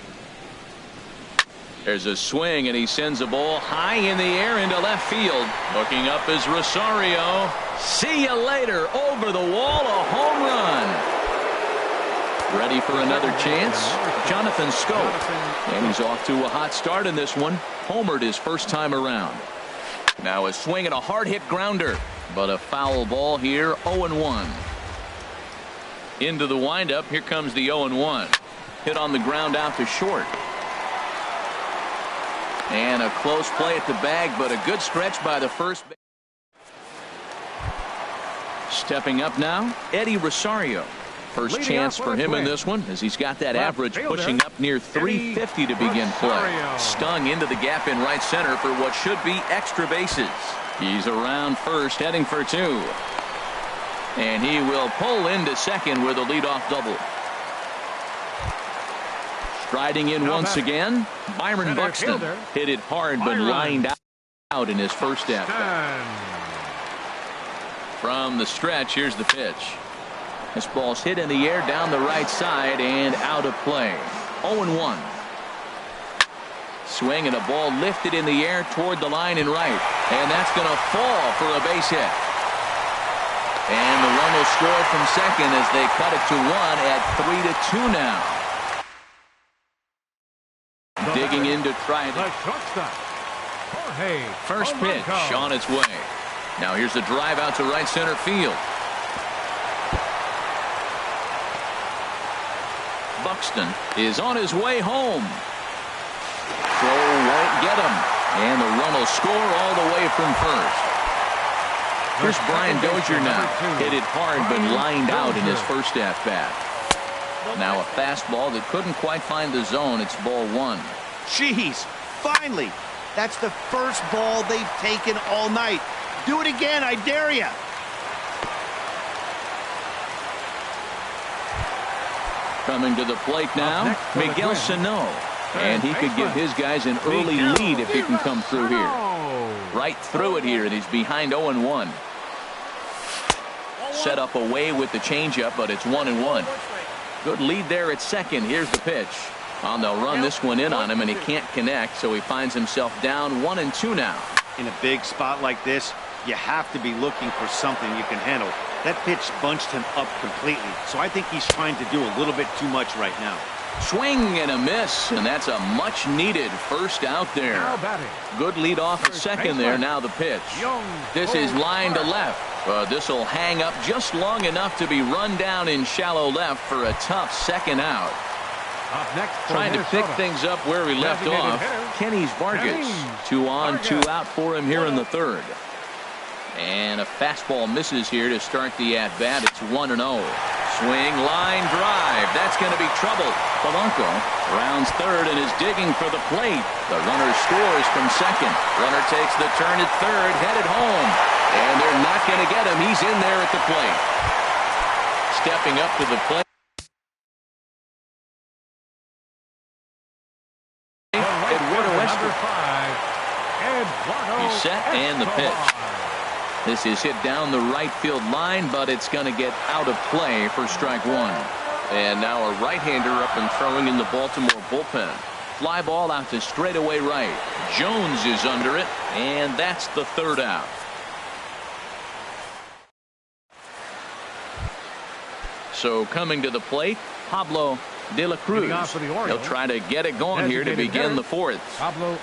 There's a swing, and he sends a ball high in the air into left field. Looking up is Rosario. See you later. Over the wall, a home run. Ready for another chance? Jonathan Scope. And he's off to a hot start in this one. Homered his first time around. Now a swing and a hard hit grounder. But a foul ball here. 0-1. Into the windup. Here comes the 0-1. Hit on the ground out to short. And a close play at the bag, but a good stretch by the first. Stepping up now, Eddie Rosario. First Leading chance off for with a him in twin. this one as he's got that Left average fielder, pushing up near 350 to begin play. Rosario. Stung into the gap in right center for what should be extra bases. He's around first, heading for two. And he will pull into second with a leadoff double. Striding in Now once back. again, Byron Center Buxton. fielder, Hit it hard but Byron. lined out in his first at bat. From the stretch, here's the pitch. This ball's hit in the air down the right side and out of play. 0-1. Swing and a ball lifted in the air toward the line and right. And that's going to fall for a base hit. And the run will score from second as they cut it to one at 3-2 now. Digging in to try it. The shortstop, Jorge First pitch Polanco. on its way. Now here's the drive out to right center field. Buxton is on his way home. Throw won't get him. And the run will score all the way from first. Here's Brian Dozier now. Hit it hard but lined out in his first at bat. Now a fastball that couldn't quite find the zone. It's ball one. Jeez, finally. That's the first ball they've taken all night. Do it again, I dare you. Coming to the plate now, Miguel Sano. And he could give his guys an early lead if he can come through here. Right through it here, and he's behind 0-1. Set up away with the changeup, but it's 1-1. Good lead there at second. Here's the pitch. They'll run this one in on him, and he can't connect, so he finds himself down 1-2 now. In a big spot like this, you have to be looking for something you can handle. That pitch bunched him up completely, so I think he's trying to do a little bit too much right now. Swing and a miss, and that's a much-needed first out there. Good lead off at second there. Now the pitch. This is line to left. This will hang up just long enough to be run down in shallow left for a tough second out. Up next, Trying to pick things up where he left off. Kenny's Vargas. 2 on, 2 out for him here in the third. And a fastball misses here to start the at-bat. It's 1-0. Swing, line drive. That's going to be trouble. Polanco rounds third and is digging for the plate. The runner scores from second. Runner takes the turn at third, headed home. And they're not going to get him. He's in there at the plate. Stepping up to the plate. He's set and the pitch. This is hit down the right field line, but it's going to get out of play for strike one. And now a right-hander up and throwing in the Baltimore bullpen. Fly ball out to straightaway right. Jones is under it, and that's the third out. So coming to the plate, Pablo De La Cruz. He'll try to get it going here to begin the fourth. Pablo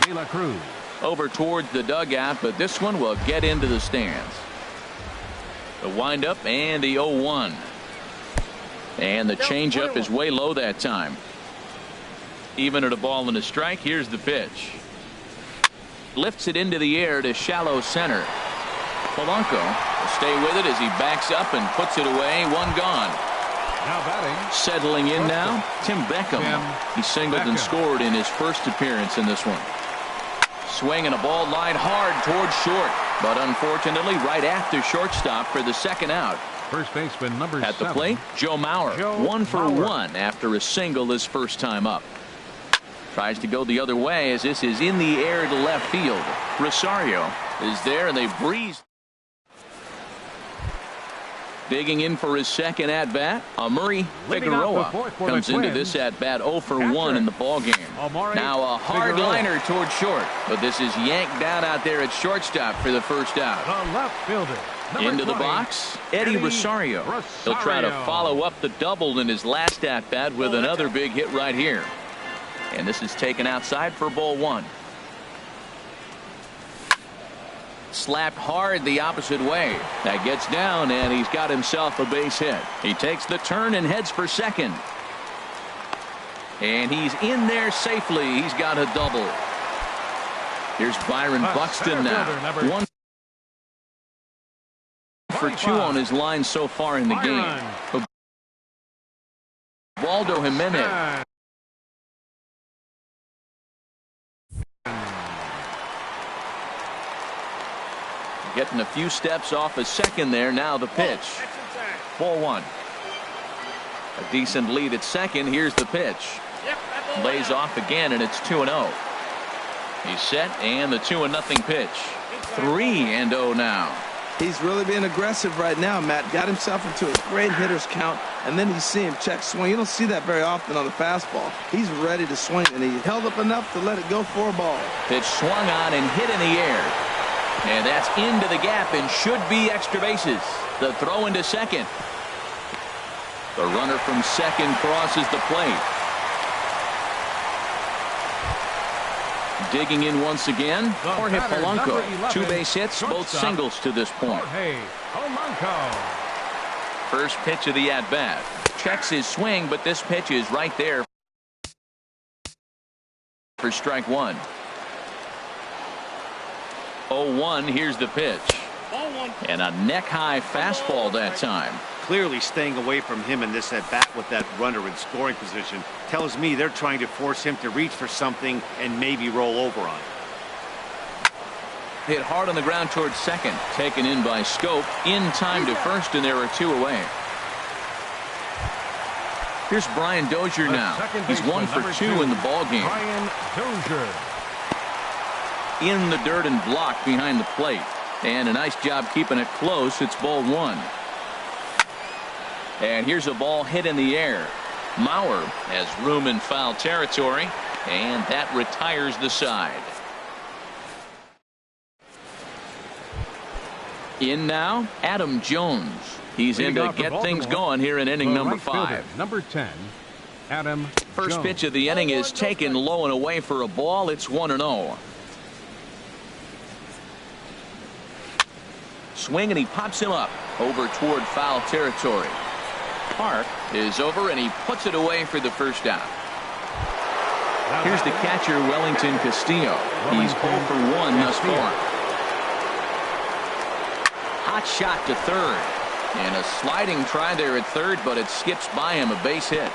De La Cruz. Over towards the dugout, but this one will get into the stands. The windup and the 0-1. And the changeup is way low that time. Even at a ball and a strike, here's the pitch. Lifts it into the air to shallow center. Polanco will stay with it as he backs up and puts it away. One gone. Now batting. Settling in now, Tim Beckham. He singled and scored in his first appearance in this one. Swing and a ball lined hard towards short, but unfortunately right after shortstop for the second out. First baseman number 7. At the plate, Joe Mauer. 1 for 1 after a single his first time up. Tries to go the other way as this is in the air to left field. Rosario is there and they breeze. Digging in for his second at-bat, Murray Figueroa comes into this at-bat 0 for 1 in the ballgame. Now a hard liner towards short, but this is yanked down out there at shortstop for the first out. The left fielder. Into the box, Eddie Rosario. He'll try to follow up the double in his last at-bat with another big hit right here. And this is taken outside for ball one. Slapped hard the opposite way. That gets down, and he's got himself a base hit. He takes the turn and heads for second. And he's in there safely. He's got a double. Here's Byron Buxton now. 1 for 2 on his line so far in the game. Ubaldo Jimenez. Getting a few steps off a second there. Now the pitch. Ball one. A decent lead at second. Here's the pitch. Lays off again, and it's 2-0. He's set, and the 2-0 pitch. 3-0 now. He's really being aggressive right now, Matt. Got himself into a great hitter's count, and then you see him check swing. You don't see that very often on the fastball. He's ready to swing, and he held up enough to let it go for a ball. Pitch swung on and hit in the air. And that's into the gap and should be extra bases. The throw into second. The runner from second crosses the plate. Digging in once again, Jorge Polanco. 2 base hits, both singles to this point. Jorge Polanco. First pitch of the at-bat. Checks his swing, but this pitch is right there for strike one. 0-1, here's the pitch. And a neck-high fastball that time. Clearly staying away from him in this at-bat with that runner in scoring position tells me they're trying to force him to reach for something and maybe roll over on it. Hit hard on the ground towards second. Taken in by Scope. In time to first, and there are 2 away. Here's Brian Dozier now. He's 1 for 2 in the ballgame. Brian Dozier. In the dirt and blocked behind the plate. And a nice job keeping it close. It's ball one. And here's a ball hit in the air. Mauer has room in foul territory, and that retires the side. In now, Adam Jones. He's in to get things going here in inning number 5. Number 10, Adam First Jones. pitch of the inning is taken low and away for a ball. It's 1-0. Swing, and he pops him up over toward foul territory. Park is over, and he puts it away for the first out. Here's the catcher, Wellington Castillo. He's 0 for 1 thus far. Hot shot to third. And a sliding try there at third, but it skips by him, a base hit.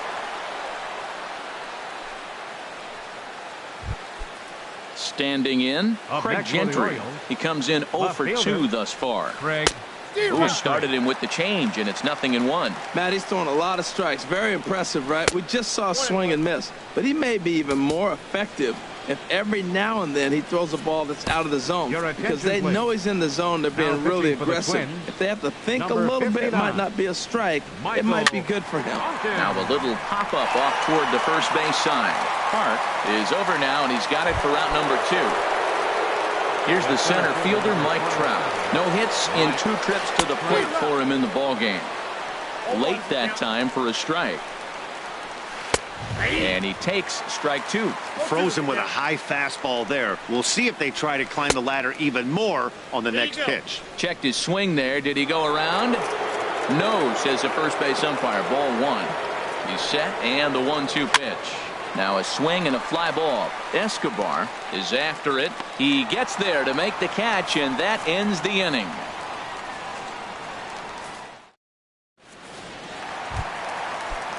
Standing in, Craig Gentry. He comes in 0 for 2 thus far. Craig Who started him with the change, and it's 0-1. Matt, he's throwing a lot of strikes. Very impressive, right? We just saw a swing and miss. But he may be even more effective if every now and then he throws a ball that's out of the zone. Because they know he's in the zone. They're being really aggressive. If they have to think a little bit, it might not be a strike. It might be good for him. Now a little pop-up off toward the first base side. Park is over now, and he's got it for out number 2. Here's the center fielder, Mike Trout. No hits in 2 trips to the plate for him in the ballgame. Late that time for a strike. And he takes strike 2. Frozen with a high fastball there. We'll see if they try to climb the ladder even more on the next pitch. Checked his swing there. Did he go around? No, says the first base umpire. Ball 1. He's set, and the 1-2 pitch. Now a swing and a fly ball. Escobar is after it. He gets there to make the catch, and that ends the inning.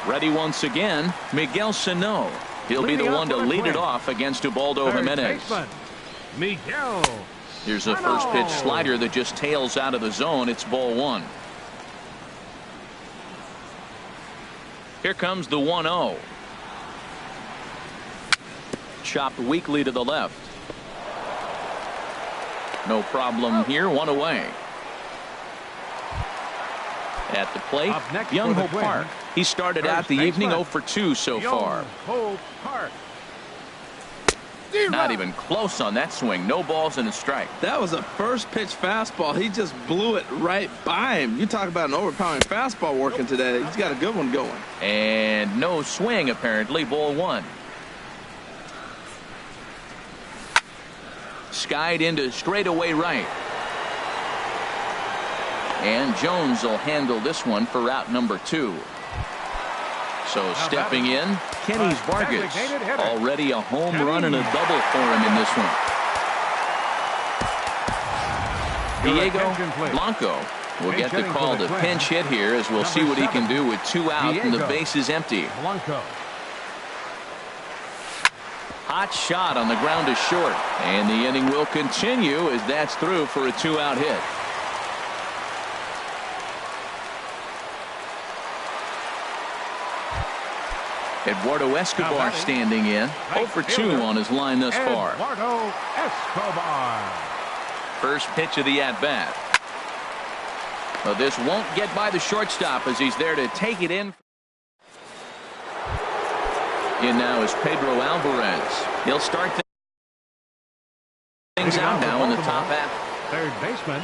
Ready once again, Miguel Sano. He'll be the one to lead it off against Ubaldo Jimenez. Miguel. Here's a first pitch slider that just tails out of the zone. It's ball 1. Here comes the 1-0. Chopped weakly to the left. No problem here. 1 away. At the plate, Young-Ho Park. He started out the evening 0 for 2 so far. Not even close on that swing. No balls and a strike. That was a first pitch fastball. He just blew it right by him. You talk about an overpowering fastball working today. He's got a good one going. And no swing, apparently. Ball 1. Skied into straightaway right. And Jones will handle this one for out number 2. So stepping in, Kenny Vargas. Already a home run and a double for him in this one. Diego Blanco will get the call to pinch hit here, as we'll see what he can do with 2 out and the base is empty. Hot shot on the ground is short, and the inning will continue as that's through for a 2-out hit. Eduardo Escobar standing in, 0 for 2 on his line thus far. Eduardo Escobar. First pitch of the at-bat. Well, this won't get by the shortstop as he's there to take it in. In now is Pedro Alvarez. He'll start things out now in the top half. Third baseman,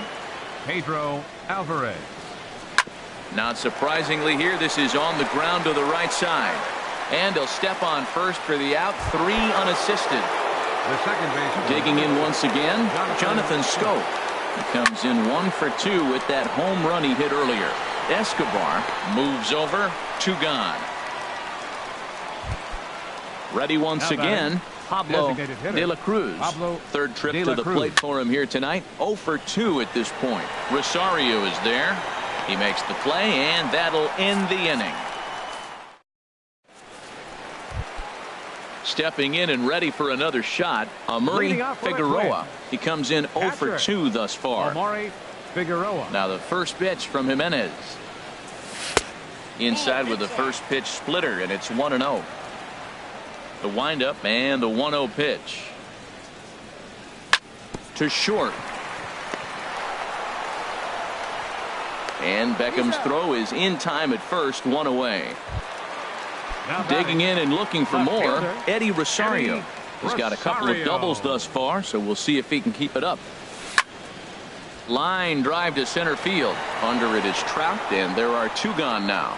Pedro Alvarez. Not surprisingly here, this is on the ground to the right side. And he'll step on first for the out, 3 unassisted. The second baseman. Digging in once again, Jonathan Scope. He comes in 1 for 2 with that home run he hit earlier. Escobar moves over, 2 gone. Ready once again, Pablo De La Cruz. Third trip to the plate for him here tonight. 0 for 2 at this point. Rosario is there. He makes the play, and that'll end the inning. Stepping in and ready for another shot, Amuri Figueroa. He comes in 0 for 2 thus far. Amuri Figueroa. Now the first pitch from Jimenez. Inside with the first pitch splitter, and it's 1-0. The windup and the 1-0 pitch. To short. And Beckham's throw is in time at first, 1 away. Digging in and looking for more, Eddie Rosario. He's got a couple of doubles thus far, so we'll see if he can keep it up. Line drive to center field. Under it is Trout, and there are 2 gone now.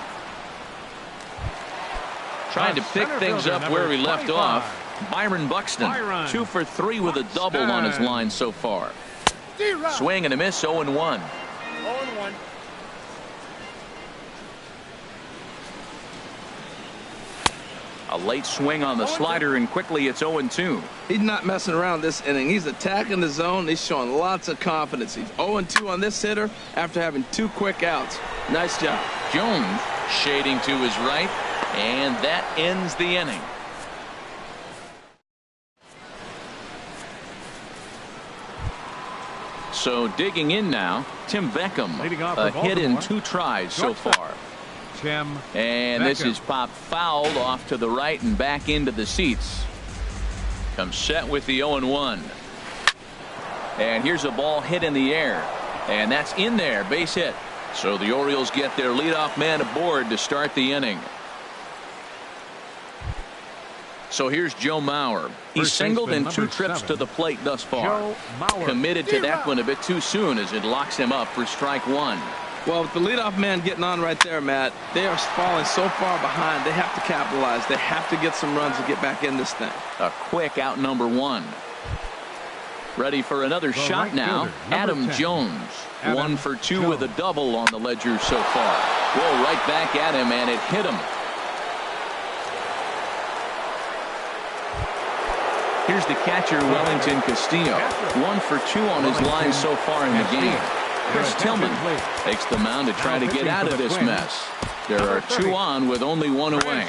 Trying to pick things up where we left off, Byron Buxton. 2 for 3 with a double on his line so far. Swing and a miss, 0-1. 0-1. A late swing on the slider, and quickly it's 0-2. He's not messing around this inning. He's attacking the zone. He's showing lots of confidence. He's 0-2 on this hitter after having 2 quick outs. Nice job. Jones shading to his right, and that ends the inning. So digging in now, Tim Beckham. A hit in 2 tries so far. And this is popped fouled off to the right and back into the seats. Comes set with the 0-1. And here's a ball hit in the air. And that's in there, base hit. So the Orioles get their leadoff man aboard to start the inning. So here's Joe Mauer. He's singled in 2 trips to the plate thus far. Committed to that one a bit too soon as it locks him up for strike 1. Well, with the leadoff man getting on right there, Matt, they are falling so far behind. They have to capitalize. They have to get some runs to get back in this thing. A quick out number 1. Ready for another shot now. Adam Jones. 1 for 2 with a double on the ledger so far. Roll right back at him, and it hit him. Here's the catcher, Wellington Castillo. 1 for 2 on his line so far in the game. Chris Tillman takes the mound to try to get out of this mess. There are 2 on with only 1 away.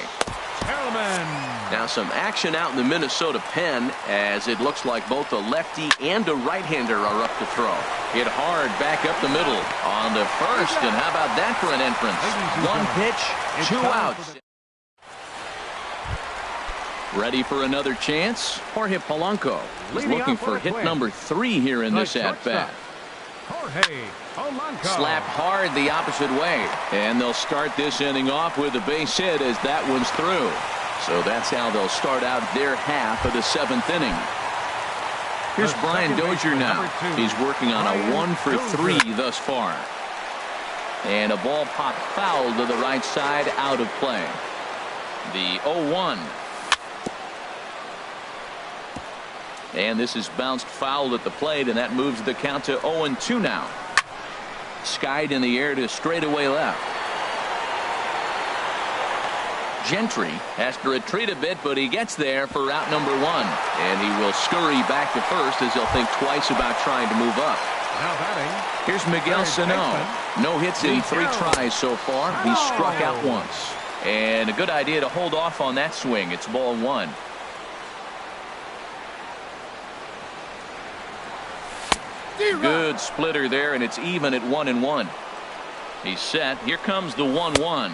Now some action out in the Minnesota pen, as it looks like both a lefty and a right-hander are up to throw. Hit hard back up the middle on the first, and how about that for an entrance? 1 pitch, 2 outs. Ready for another chance? Jorge Polanco is looking for hit number 3 here in this at-bat. Slapped hard the opposite way, and they'll start this inning off with a base hit as that one's through. So that's how they'll start out their half of the 7th inning. Here's Brian Dozier now. He's working on a 1 for 3 thus far. And a ball popped foul to the right side, out of play. The 0-1. And this is bounced foul at the plate, and that moves the count to 0-2 now. Skied in the air to straightaway left. Gentry has to retreat a bit, but he gets there for out number 1. And he will scurry back to first as he'll think twice about trying to move up. Now batting. Here's Miguel Sano. No hits in 3 tries so far. He struck out once. And a good idea to hold off on that swing. It's ball 1. Good splitter there, and it's even at 1-1. He's set. Here comes the 1-1.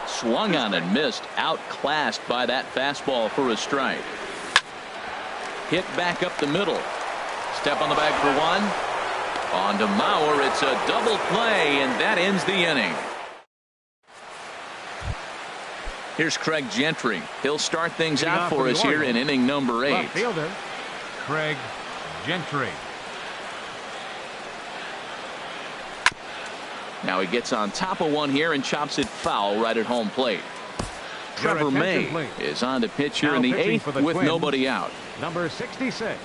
Swung on and missed. Outclassed by that fastball for a strike. Hit back up the middle. Step on the bag for 1. On to Mauer. It's a double play, and that ends the inning. Here's Craig Gentry. He'll start things out for us here in inning number 8. Left fielder, Craig Gentry. Now he gets on top of one here and chops it foul right at home plate. Trevor May is on the pitch here in the 8th with nobody out. Number 66,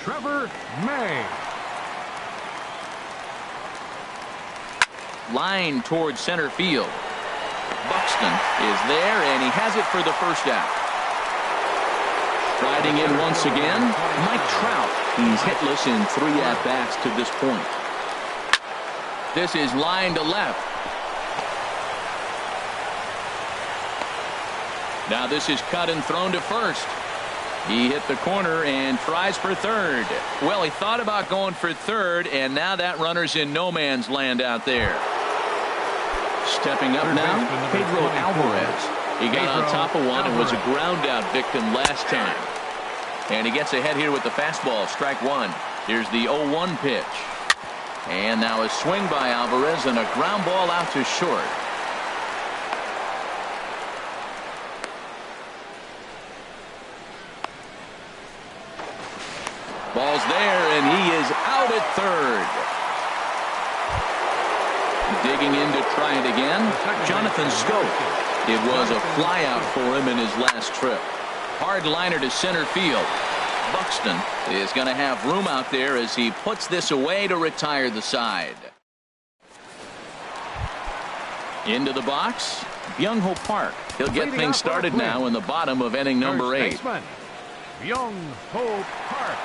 Trevor May. Line towards center field. Buxton is there, and he has it for the first out. Striding in once again, Mike Trout. He's hitless in 3 at-bats to this point. This is line to left. Now this is cut and thrown to first. He hit the corner and tries for third. Well, he thought about going for third, and now that runner's in no man's land out there. Stepping up now, Pedro Alvarez. He got on top of one and was a ground out victim last time. And he gets ahead here with the fastball, strike 1. Here's the 0-1 pitch. And now a swing by Alvarez and a ground ball out to short. Ball's there, and he is out at third. Digging in to try it again, Jonathan Scope. It was a flyout for him in his last trip. Hard liner to center field. Buxton is going to have room out there as he puts this away to retire the side. Into the box, Byung-Ho Park. He'll get things started now in the bottom of inning number 8. Byung-Ho Park.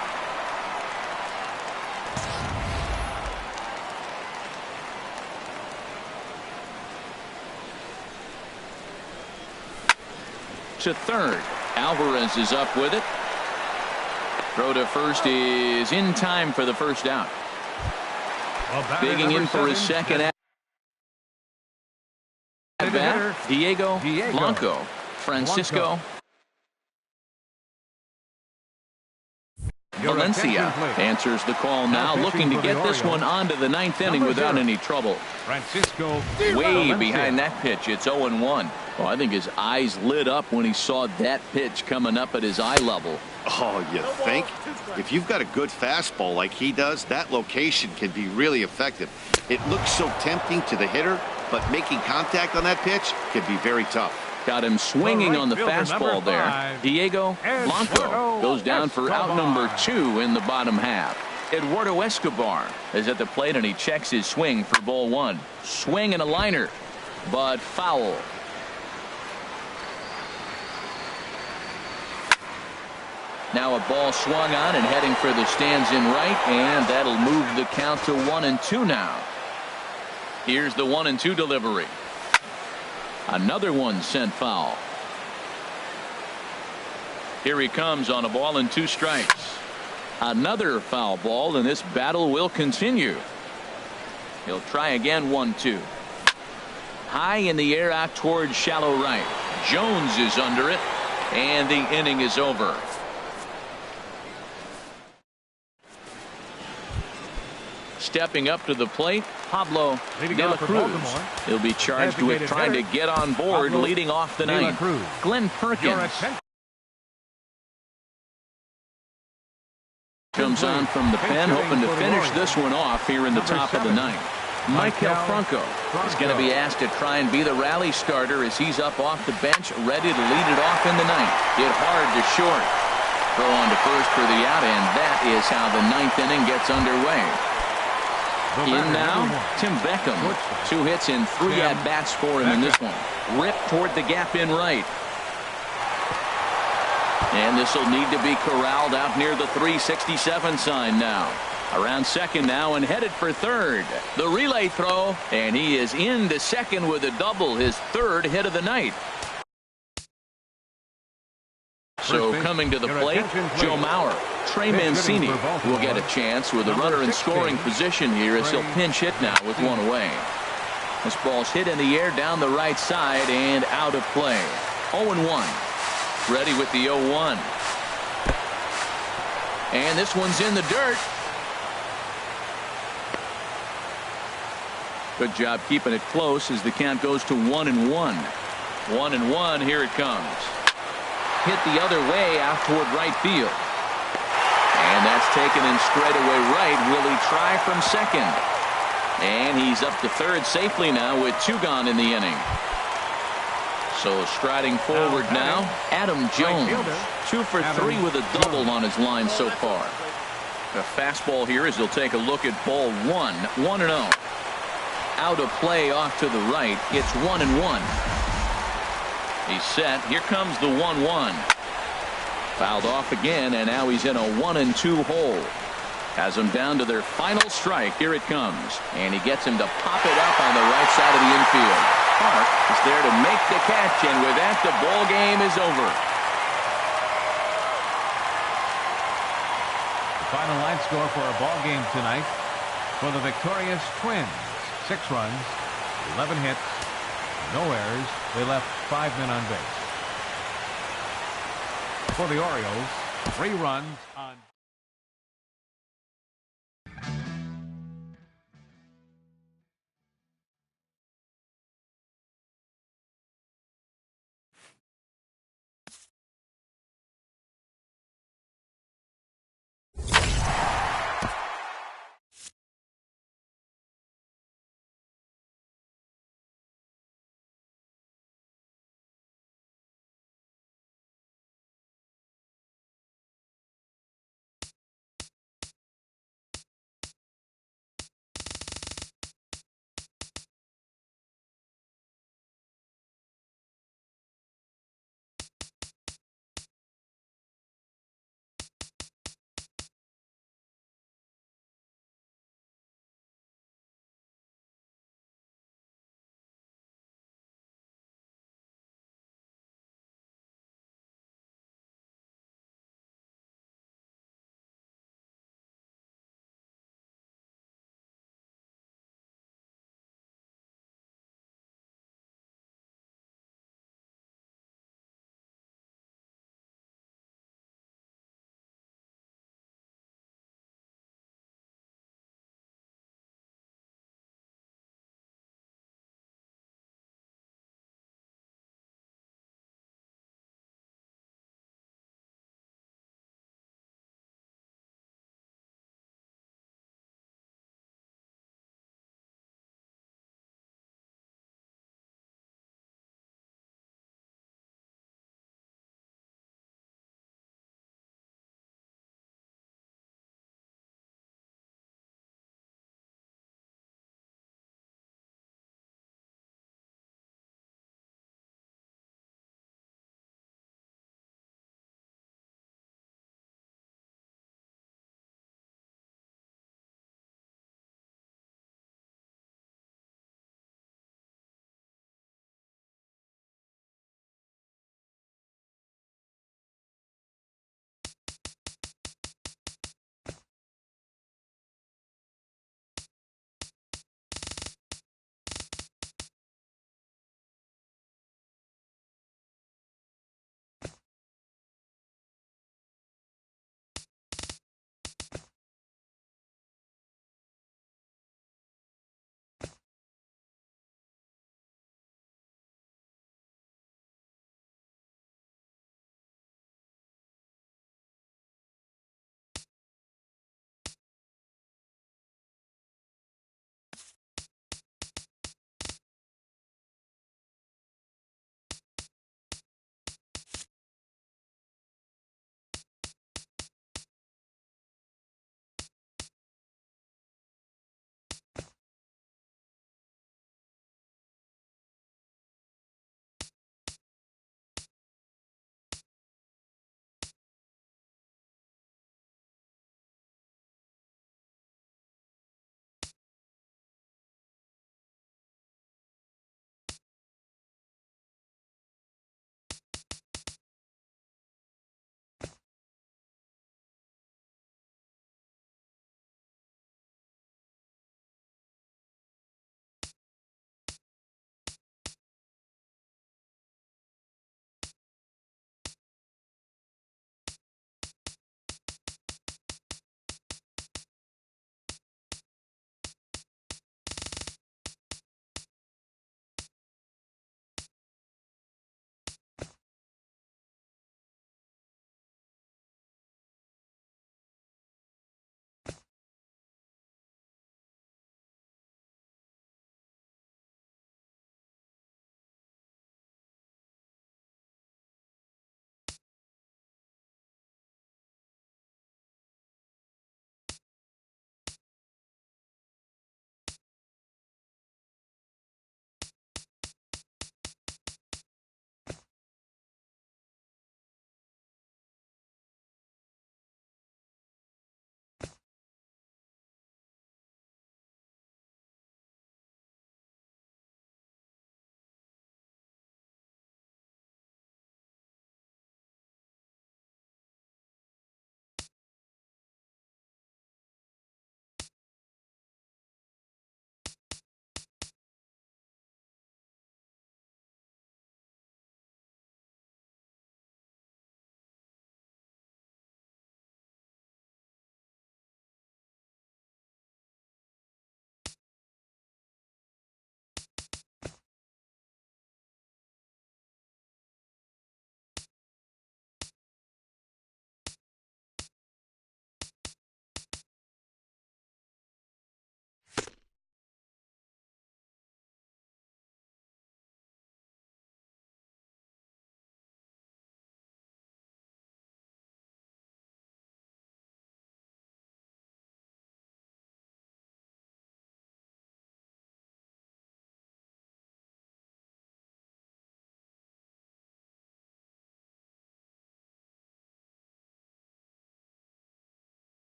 To third. Alvarez is up with it. Throw to first is in time for the first out. Digging in for his second at bat, Diego Blanco. Francisco Valencia answers the call now, looking to get this one onto the 9th inning without any trouble. Francisco Way behind that pitch. It's 0-1. Well, I think his eyes lit up when he saw that pitch coming up at his eye level. Oh, you think? If you've got a good fastball like he does, that location can be really effective. It looks so tempting to the hitter, but making contact on that pitch can be very tough. Got him swinging on the fastball there. Diego Blanco goes down for out number 2 in the bottom half. Eduardo Escobar is at the plate, and he checks his swing for ball 1. Swing and a liner, but foul. Now a ball swung on and heading for the stands in right, and that'll move the count to 1-2 now. Here's the 1-2 delivery. Another one sent foul. Here he comes on a ball and 2 strikes. Another foul ball, and this battle will continue. He'll try again. 1-2. High in the air out towards shallow right. Jones is under it, and the inning is over. Stepping up to the plate, Pablo De La Cruz. He'll be charged with trying to get on board, leading off the 9th. Glenn Perkins comes on from the pen, hoping to finish this one off here in the top of the 9th. Michael Franco is going to be asked to try and be the rally starter as he's up off the bench, ready to lead it off in the 9th. Hit hard to short. Throw on to first for the out, and that is how the 9th inning gets underway. In now, Tim Beckham. 2 hits and 3 at-bats for him in this one. Ripped toward the gap in right. And this will need to be corralled out near the 367 sign now. Around second now and headed for third. The relay throw, and he is into second with a double, his third hit of the night. So coming to the plate, Joe Mauer. Trey Mancini will get a chance with a runner in scoring position here as he'll pinch hit now with one away. This ball's hit in the air down the right side and out of play. 0-1. Ready with the 0-1. And this one's in the dirt. Good job keeping it close as the count goes to 1-1. 1-1. Here it comes. Hit the other way out toward right field. And that's taken in straightaway right. Will he try from second? And he's up to third safely now with 2 gone in the inning. So striding forward now, Adam Jones. 2 for 3 with a double on his line so far. A fastball here as he'll take a look at ball 1. 1-0. Out of play off to the right. It's 1-1. He's set. Here comes the 1-1. Fouled off again, and now he's in a 1-2 hole. Has them down to their final strike. Here it comes. And he gets him to pop it up on the right side of the infield. Park is there to make the catch, and with that, the ball game is over. The final line score for our ball game tonight for the victorious Twins. 6 runs, 11 hits, no errors. They left 5 men on base. For the Orioles, 3 runs on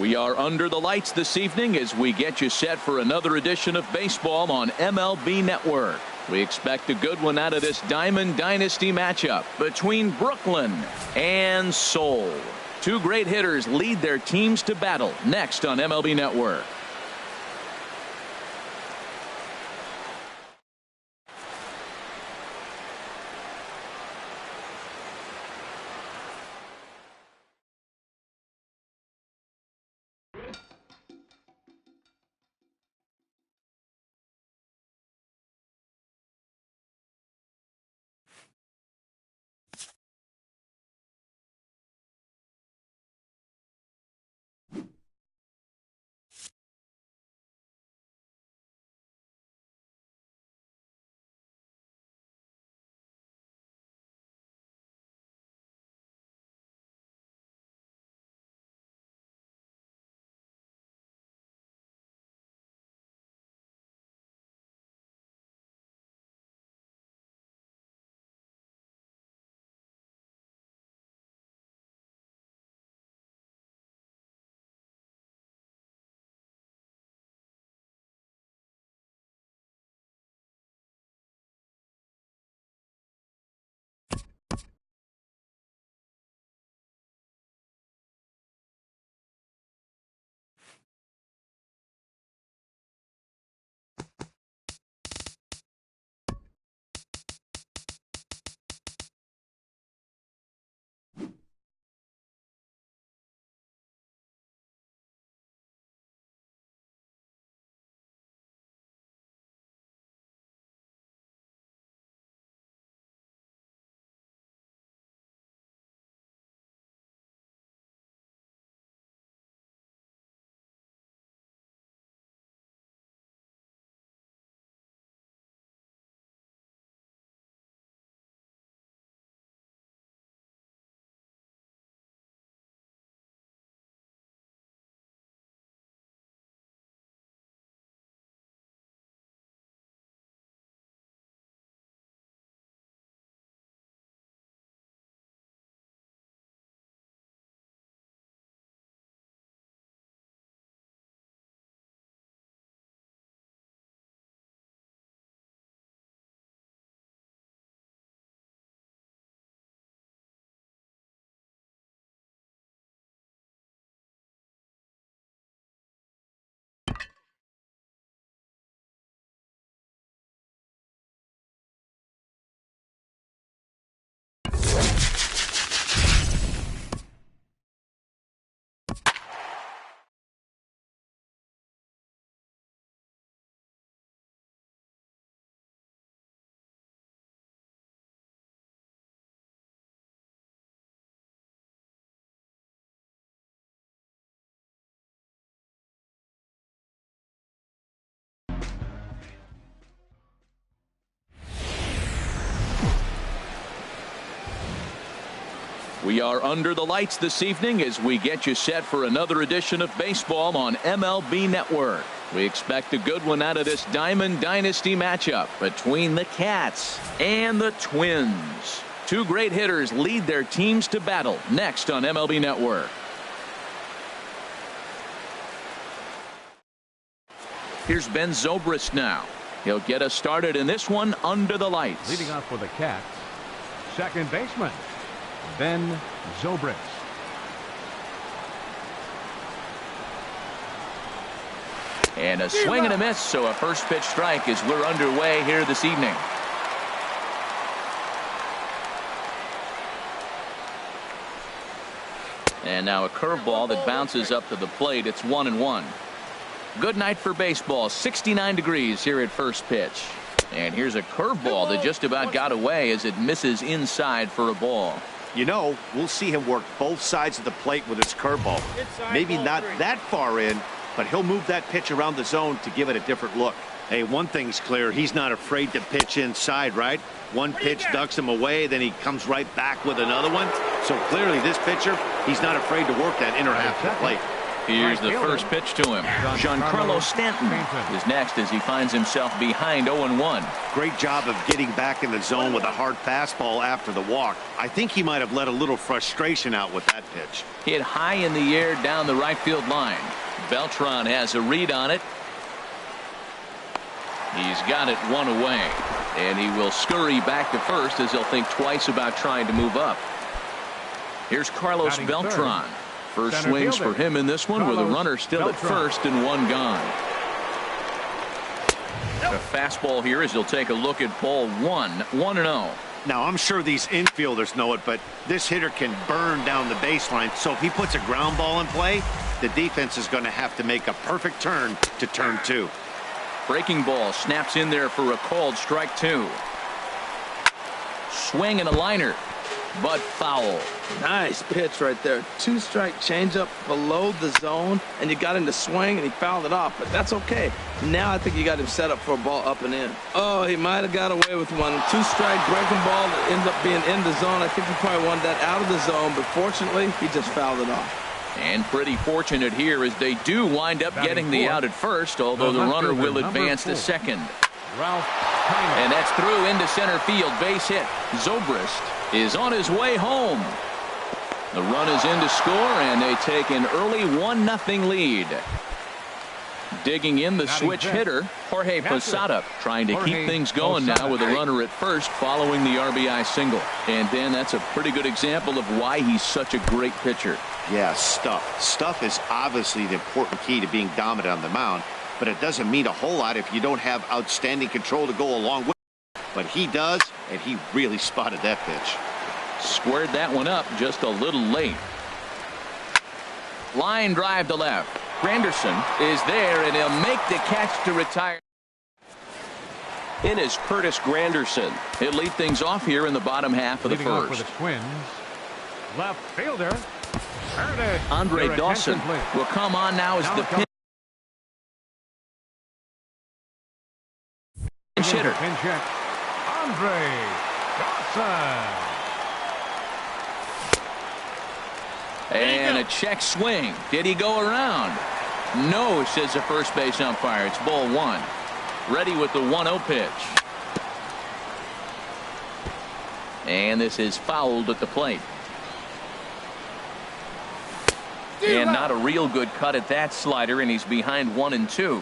We are under the lights this evening as we get you set for another edition of baseball on MLB Network. We expect a good one out of this Diamond Dynasty matchup between Brooklyn and Seoul. Two great hitters lead their teams to battle next on MLB Network. We are under the lights this evening as we get you set for another edition of baseball on MLB Network. We expect a good one out of this Diamond Dynasty matchup between the Cats and the Twins. Two great hitters lead their teams to battle next on MLB Network. Here's Ben Zobrist now. He'll get us started in this one under the lights. Leading off for the Cats, second baseman Ben Zobrist. And a swing and a miss, so a first pitch strike as we're underway here this evening. And now a curveball that bounces up to the plate. It's 1-1. Good night for baseball. 69 degrees here at first pitch. And here's a curveball that just about got away as it misses inside for a ball. You know, we'll see him work both sides of the plate with his curveball. Maybe not that far in, but he'll move that pitch around the zone to give it a different look. Hey, one thing's clear. He's not afraid to pitch inside, right? One pitch ducks him away, then he comes right back with another one. So clearly this pitcher, he's not afraid to work that inner half of the plate. Here's the first pitch to him. Giancarlo Stanton is next as he finds himself behind 0-1. Great job of getting back in the zone with a hard fastball after the walk. I think he might have let a little frustration out with that pitch. Hit high in the air down the right field line. Beltran has a read on it. He's got it one away. And he will scurry back to first as he'll think twice about trying to move up. Here's Carlos Beltran. First swings for him in this one with a runner still at first and one gone. A fastball here as he'll take a look at ball 1-0. Now, I'm sure these infielders know it, but this hitter can burn down the baseline. So if he puts a ground ball in play, the defense is going to have to make a perfect turn to turn 2. Breaking ball snaps in there for a called strike 2. Swing and a liner, but foul. Nice pitch right there. 2-strike changeup below the zone, and you got him to swing, and he fouled it off, but that's okay. Now I think you got him set up for a ball up and in. Oh, he might have got away with one. 2-strike breaking ball that ends up being in the zone. I think he probably wanted that out of the zone, but fortunately, he just fouled it off. And pretty fortunate here as they do wind up getting the out at first, although the runner will advance to second. And that's through into center field. Base hit. Zobrist is on his way home. The run is in to score, and they take an early 1-0 lead. Digging in the switch hitter, Jorge Posada, trying to keep things going now with a runner at first following the RBI single. And Dan, that's a pretty good example of why he's such a great pitcher. Yeah, stuff. Stuff is obviously the important key to being dominant on the mound, but it doesn't mean a whole lot if you don't have outstanding control to go along with it. But he does, and he really spotted that pitch. Squared that one up just a little late. Line drive to left. Granderson is there, and he'll make the catch to retire. In is Curtis Granderson. He'll lead things off here in the bottom half of the Leading off first. for the Twins, left fielder Andre Dawson will come on now as the pinch hitter. Pinch hit. Andre Dawson. And a check swing. Did he go around? No, says the first base umpire. It's ball 1. Ready with the 1-0 pitch. And this is fouled at the plate. And not a real good cut at that slider, and he's behind 1-2.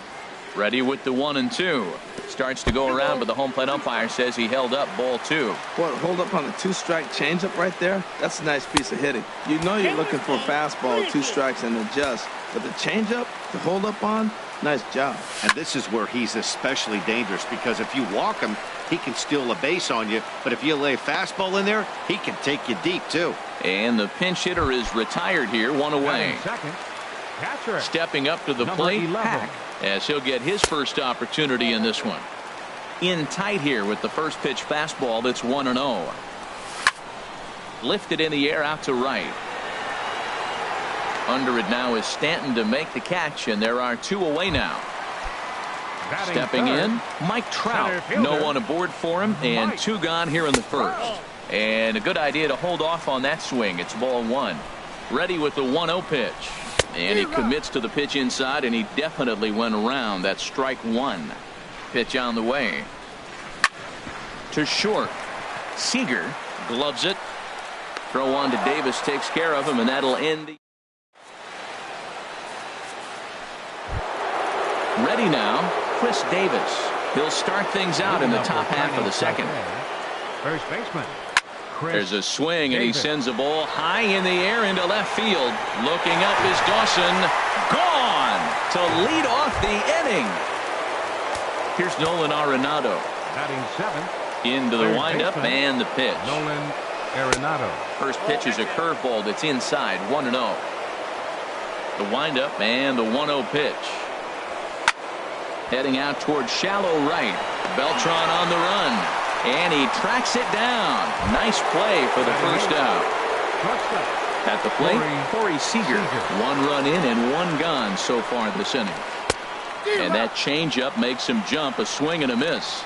Ready with the 1-2. Starts to go around, but the home plate umpire says he held up ball 2. What, hold up on the 2-strike changeup right there? That's a nice piece of hitting. You know you're looking for a fastball, 2 strikes and adjust. But the changeup to hold up on, nice job. And this is where he's especially dangerous, because if you walk him, he can steal a base on you. But if you lay a fastball in there, he can take you deep, too. And the pinch hitter is retired here, 1 away. Second, catcher. Stepping up to the plate, Hack, as he'll get his first opportunity in this one. In tight here with the first pitch fastball that's 1-0. Lifted in the air out to right. Under it now is Stanton to make the catch, and there are 2 away now. Batting Stepping third, in, Mike Trout. center fielder, No one aboard for him, and Mike 2 gone here in the first. And a good idea to hold off on that swing. It's ball 1. Ready with the 1-0 pitch. And he commits to the pitch inside, and he definitely went around. That's strike 1. Pitch on the way. To short. Seager gloves it. Throw on to Davis takes care of him, and that'll end the. Ready now, Chris Davis. He'll start things out in the top half of the second. First baseman. There's a swing, and he sends a ball high in the air into left field. Looking up is Dawson. Gone to lead off the inning. Here's Nolan Arenado. Batting 7th. Into the windup and the pitch. Nolan Arenado. First pitch is a curveball that's inside, 1-0. The windup and the 1-0 pitch. Heading out towards shallow right. Beltran on the run. And he tracks it down. Nice play for the first out. At the plate, Corey Seager. 1 run in and 1 gone so far this inning. And that changeup makes him jump. A swing and a miss.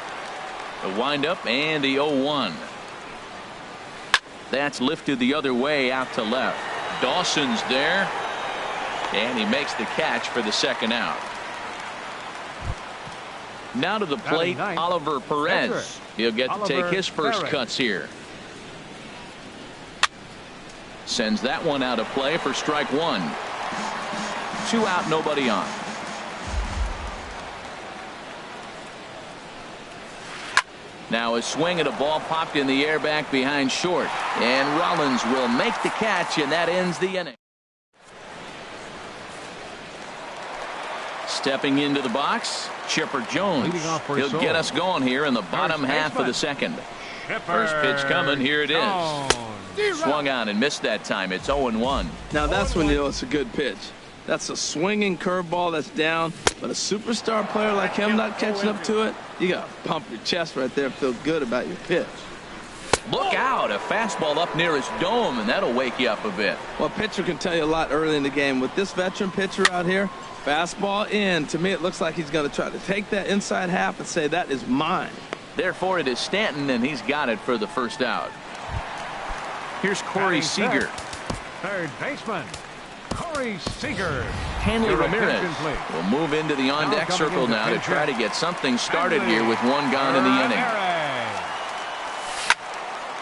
The windup and the 0-1. That's lifted the other way out to left. Dawson's there. And he makes the catch for the second out. Now to the plate, Oliver Perez. He'll get to take his first cuts here. Sends that one out of play for strike one. 2 out, nobody on. Now a swing at a ball popped in the air back behind short. And Rollins will make the catch, and that ends the inning. Stepping into the box, Chipper Jones. He'll get us going here in the bottom half of the second. First pitch coming. Here it is. Swung on and missed that time. It's 0-1. Now that's when you know it's a good pitch. That's a swinging curveball that's down, but a superstar player like him not catching up to it, you got to pump your chest right there and feel good about your pitch. Look out, a fastball up near his dome, and that'll wake you up a bit. Well, a pitcher can tell you a lot early in the game. With this veteran pitcher out here, fastball in, to me it looks like he's going to try to take that inside half and say, that is mine. Therefore, it is Stanton, and he's got it for the first out. Here's Corey Seager. Third baseman, Corey Seager. Hanley Ramirez will move into the on-deck circle now to try to get something started here with 1 gone in the inning.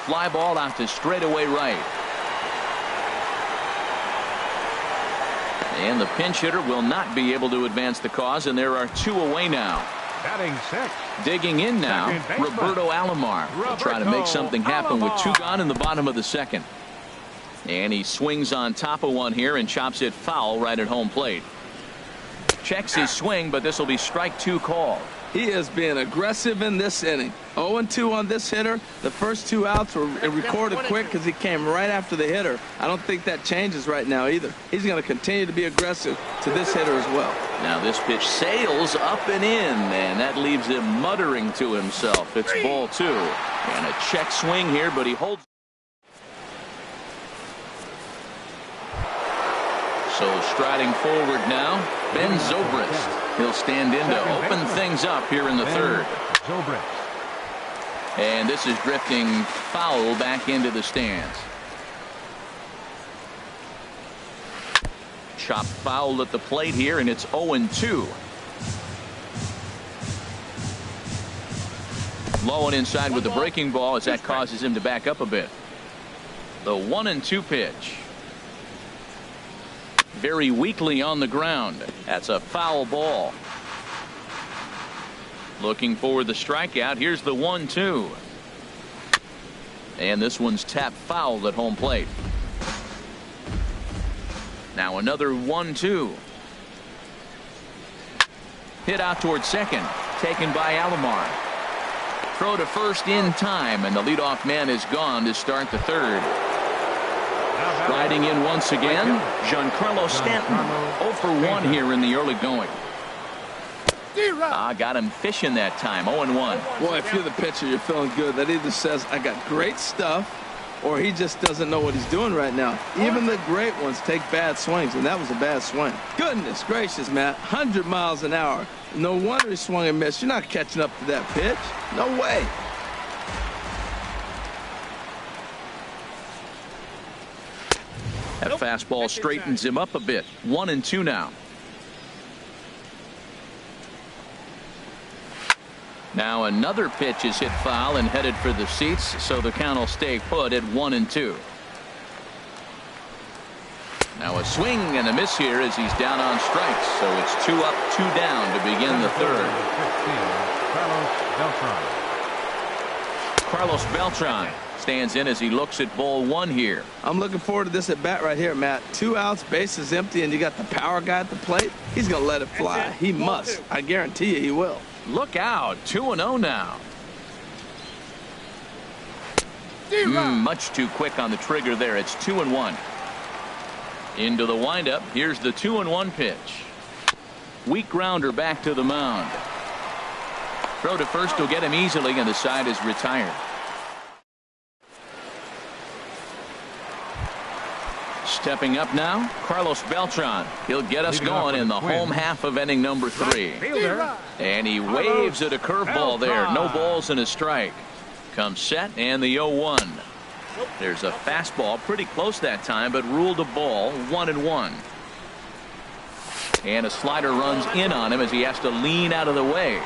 Fly ball out to straightaway right. And the pinch hitter will not be able to advance the cause, and there are 2 away now. Batting sixth. Digging in now, Roberto Alomar will try to make something happen with 2 gone in the bottom of the second. And he swings on top of one here and chops it foul right at home plate. Checks his swing, but this will be strike 2 called. He is being aggressive in this inning. 0-2 on this hitter. The first 2 outs were recorded quick because he came right after the hitter. I don't think that changes right now either. He's going to continue to be aggressive to this hitter as well. Now this pitch sails up and in, and that leaves him muttering to himself. It's ball 2. And a check swing here, but he holds. So striding forward now, Ben Zobrist. He'll stand in to open things up here in the third. And this is drifting foul back into the stands. Chopped foul at the plate here, and it's 0-2. Low and inside with the breaking ball as that causes him to back up a bit. The 1-2 pitch. Very weakly on the ground. That's a foul ball. Looking for the strikeout. Here's the 1-2. And this one's tapped foul at home plate. Now another 1-2. Hit out toward second. Taken by Alomar. Throw to first in time, and the leadoff man is gone to start the third. Riding in once again, Giancarlo Stanton. 0 for 1 here in the early going. Got him fishing that time. 0-1. Boy, if you're the pitcher, you're feeling good. That either says, I got great stuff, or he just doesn't know what he's doing right now. Even the great ones take bad swings, and that was a bad swing. Goodness gracious, Matt. 100 miles an hour. No wonder he swung and missed. You're not catching up to that pitch. No way. That fastball straightens him up a bit. 1-2 now. Now another pitch is hit foul and headed for the seats, so the count will stay put at 1-2. Now a swing and a miss here as he's down on strikes, so it's 2 up, 2 down to begin the third. Carlos Beltran stands in as he looks at ball 1 here. I'm looking forward to this at bat right here, Matt. 2 outs, bases empty, and you got the power guy at the plate. He's going to let it fly. He must. I guarantee you he will. Look out. 2-0 now. Much too quick on the trigger there. It's 2-1. Into the windup. Here's the 2-1 pitch. Weak grounder back to the mound. Throw to first will get him easily, and the side is retired. Stepping up now, Carlos Beltran. He'll get us going in the home half of inning number 3. And he waves at a curveball there. No balls and a strike. Comes set and the 0-1. There's a fastball pretty close that time, but ruled a ball. 1-1. And a slider runs in on him as he has to lean out of the way.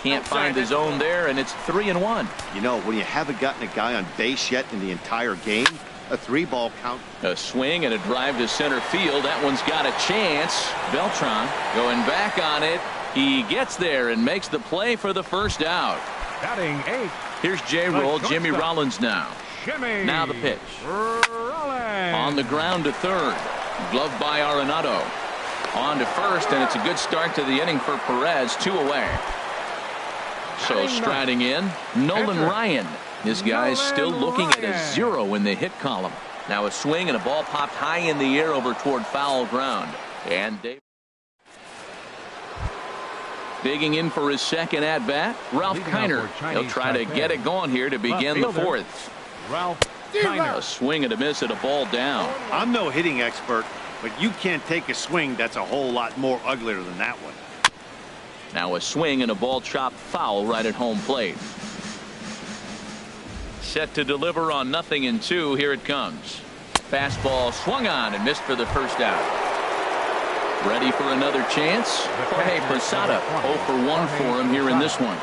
Can't find the zone there, and it's 3-1. You know, when you haven't gotten a guy on base yet in the entire game, a 3-ball count. A swing and a drive to center field. That one's got a chance. Beltran going back on it. He gets there and makes the play for the first out. Batting 8. Here's J-Roll, Jimmy Rollins now. Jimmy. Now the pitch. Rollins. On the ground to third. Gloved by Arenado. On to first, and it's a good start to the inning for Perez. 2 away. So striding in, Nolan Ryan. This guy's still looking at a 0 in the hit column. Now a swing and a ball popped high in the air over toward foul ground. And Dave digging in for his second at bat, Ralph Kiner. He'll try to get it going here to begin the fourth. Ralph Kiner. A swing and a miss at a ball down. I'm no hitting expert, but you can't take a swing that's a whole lot more uglier than that one. Now a swing and a ball chopped foul right at home plate. Set to deliver on 0-2. Here it comes. Fastball swung on and missed for the first out. Ready for another chance? Jorge Posada 0 for 1 for him here in this one.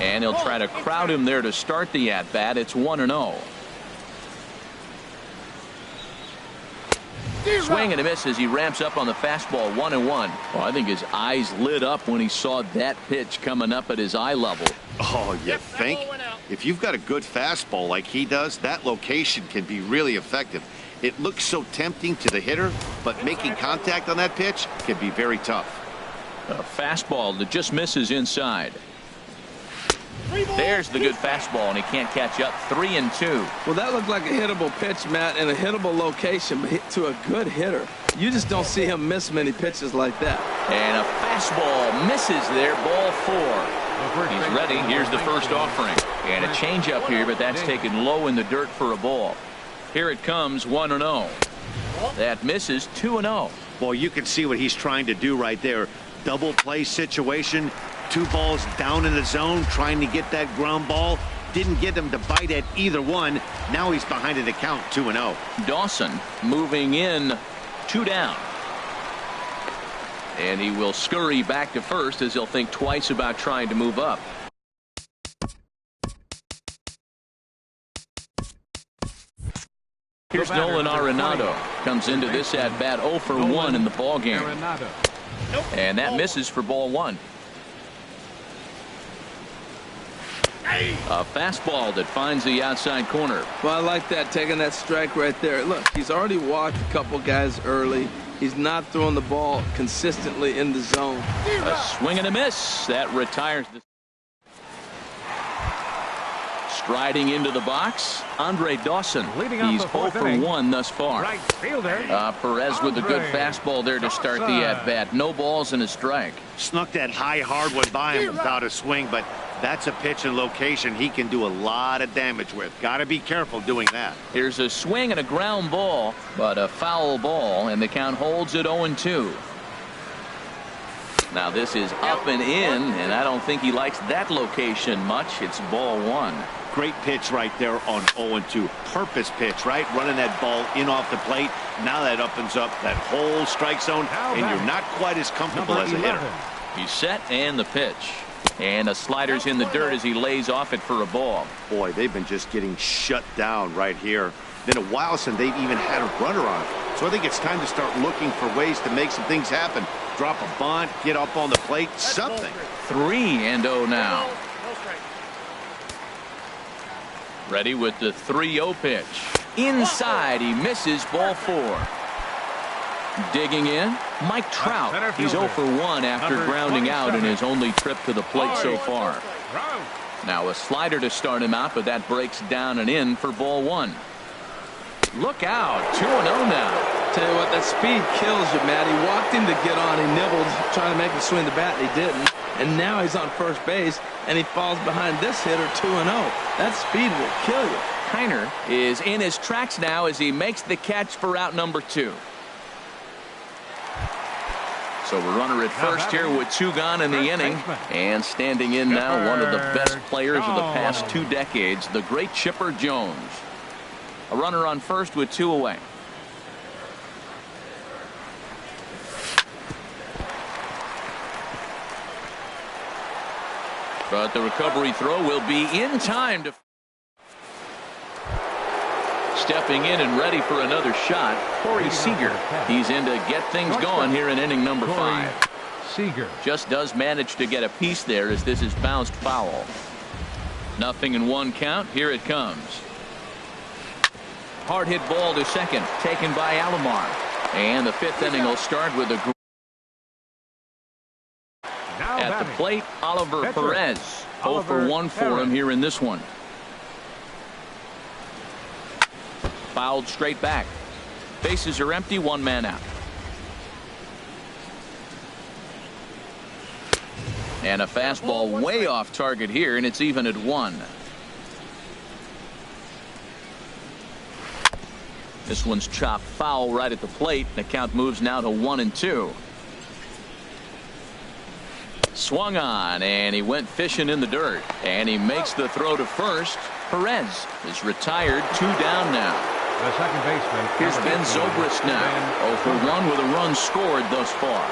And he'll try to crowd him there to start the at-bat. It's 1-0. Swing and a miss as he ramps up on the fastball. 1-1. Well, I think his eyes lit up when he saw that pitch coming up at his eye level. Oh, you think? If you've got a good fastball like he does, that location can be really effective. It looks so tempting to the hitter, but making contact on that pitch can be very tough. A fastball that just misses inside. There's the good fastball, and he can't catch up. 3-2. Well, that looked like a hittable pitch, Matt, in a hittable location, but hit to a good hitter. You just don't see him miss many pitches like that. And a fastball misses there. Ball 4. He's ready. Here's the first offering. And a changeup here, but that's taken low in the dirt for a ball. Here it comes. 1-0. That misses. 2-0. Boy, you can see what he's trying to do right there. Double play situation. 2 balls down in the zone, trying to get that ground ball. Didn't get him to bite at either one. Now he's behind in the count. 2-0. Dawson moving in. 2 down. And he will scurry back to first as he'll think twice about trying to move up. Here's Nolan Arenado. Comes into this at bat 0 for 1 in the ball game. And that misses for ball 1. A fastball that finds the outside corner. Well, I like that, taking that strike right there. Look, he's already walked a couple guys early. He's not throwing the ball consistently in the zone. A swing and a miss. That retires the... Striding into the box, Andre Dawson. He's 0 for 1 thus far. Right fielder. Perez with a good fastball there to start the at-bat. No balls and a strike. Snuck that high hard one by him without a swing, but that's a pitch and location he can do a lot of damage with. Got to be careful doing that. Here's a swing and a ground ball, but a foul ball, and the count holds at 0-2. Now this is up and in, and I don't think he likes that location much. It's ball 1. Great pitch right there on 0-2. Purpose pitch, right? Running that ball in off the plate. Now that opens up that whole strike zone, and you're not quite as comfortable as a hitter. He's set, and the pitch. And a slider's in the dirt as he lays off it for a ball. Boy, they've been just getting shut down right here. Been a while since they've even had a runner on. So I think it's time to start looking for ways to make some things happen. Drop a bunt, get up on the plate, something. 3-0 now. Ready with the 3-0 pitch. Inside, he misses. Ball 4. Digging in, Mike Trout. He's 0 for 1 after grounding out in his only trip to the plate so far. Now a slider to start him out, but that breaks down and in for ball 1. Look out. 2-0 now. Tell you what, that speed kills you, Matt. He walked him to get on. He nibbled, trying to make him swing the bat. He didn't. And now he's on first base, and he falls behind this hitter 2-0. That speed will kill you. Kiner is in his tracks now as he makes the catch for out number 2. So we're runner at first here with 2 gone in the inning. And standing in now, one of the best players of the past 2 decades, the great Chipper Jones. A runner on first with 2 away. But the recovery throw will be in time to. Stepping in and ready for another shot, Corey Seager. He's in to get things going here in inning number 5. Seager just does manage to get a piece there as this is bounced foul. 0-1 count. Here it comes. Hard hit ball to second, taken by Alomar. And the 5th inning will start with a. At the plate, Oliver Perez. 0 for 1 for him here in this one. Fouled straight back. Bases are empty, 1 man out. And a fastball way off target here, and it's even at 1. This one's chopped foul right at the plate. The count moves now to 1-2. Swung on, and he went fishing in the dirt. And he makes the throw to first. Perez is retired, 2 down now. The second baseman. Here's Ben Zobrist now. 0 for 1 with a run scored thus far.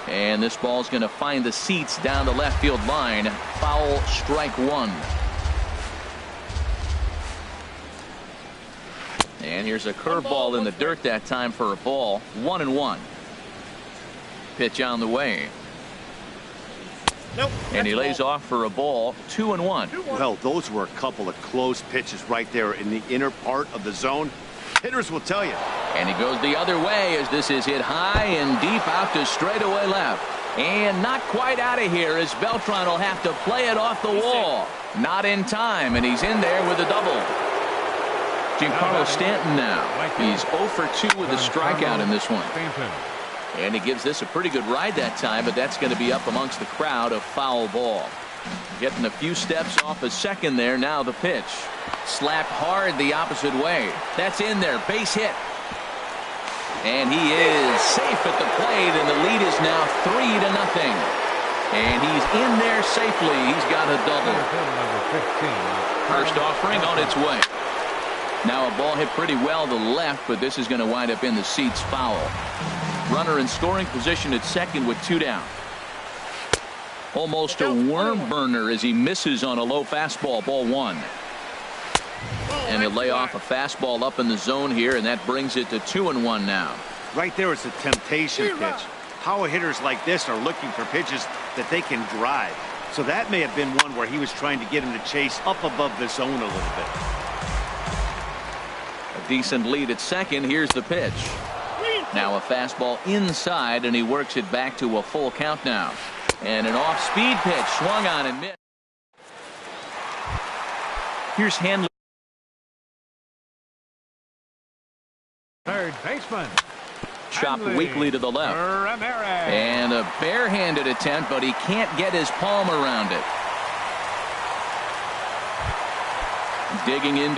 And this ball's going to find the seats down the left field line. Foul, strike 1. And here's a curveball in the dirt that time for a ball. 1-1. Pitch on the way. Nope. And he lays off for a ball. 2-1. Well, those were a couple of close pitches right there in the inner part of the zone. Hitters will tell you. And he goes the other way as this is hit high and deep out to straightaway left. And not quite out of here as Beltran will have to play it off the wall. Not in time, and he's in there with a double. Giancarlo Stanton now. He's 0 for 2 with a strikeout in this one. And he gives this a pretty good ride that time, but that's going to be up amongst the crowd. A foul ball. Getting a few steps off a second there. Now the pitch. Slapped hard the opposite way. That's in there. Base hit. And he is safe at the plate, and the lead is now 3-0. And he's in there safely. He's got a double. First offering on its way. Now a ball hit pretty well to left, but this is going to wind up in the seats. Foul. Runner in scoring position at second with 2 down. Almost a worm burner as he misses on a low fastball. Ball 1. And he'll lay off a fastball up in the zone here, and that brings it to 2-1 now. Right there is a temptation pitch. Power hitters like this are looking for pitches that they can drive. So that may have been one where he was trying to get him to chase up above the zone a little bit. A decent lead at second. Here's the pitch. Now a fastball inside, and he works it back to a full count now. And an off-speed pitch swung on and missed. Here's Hanley. Third baseman. Chopped weakly to the left. And a barehanded attempt, but he can't get his palm around it. Digging in.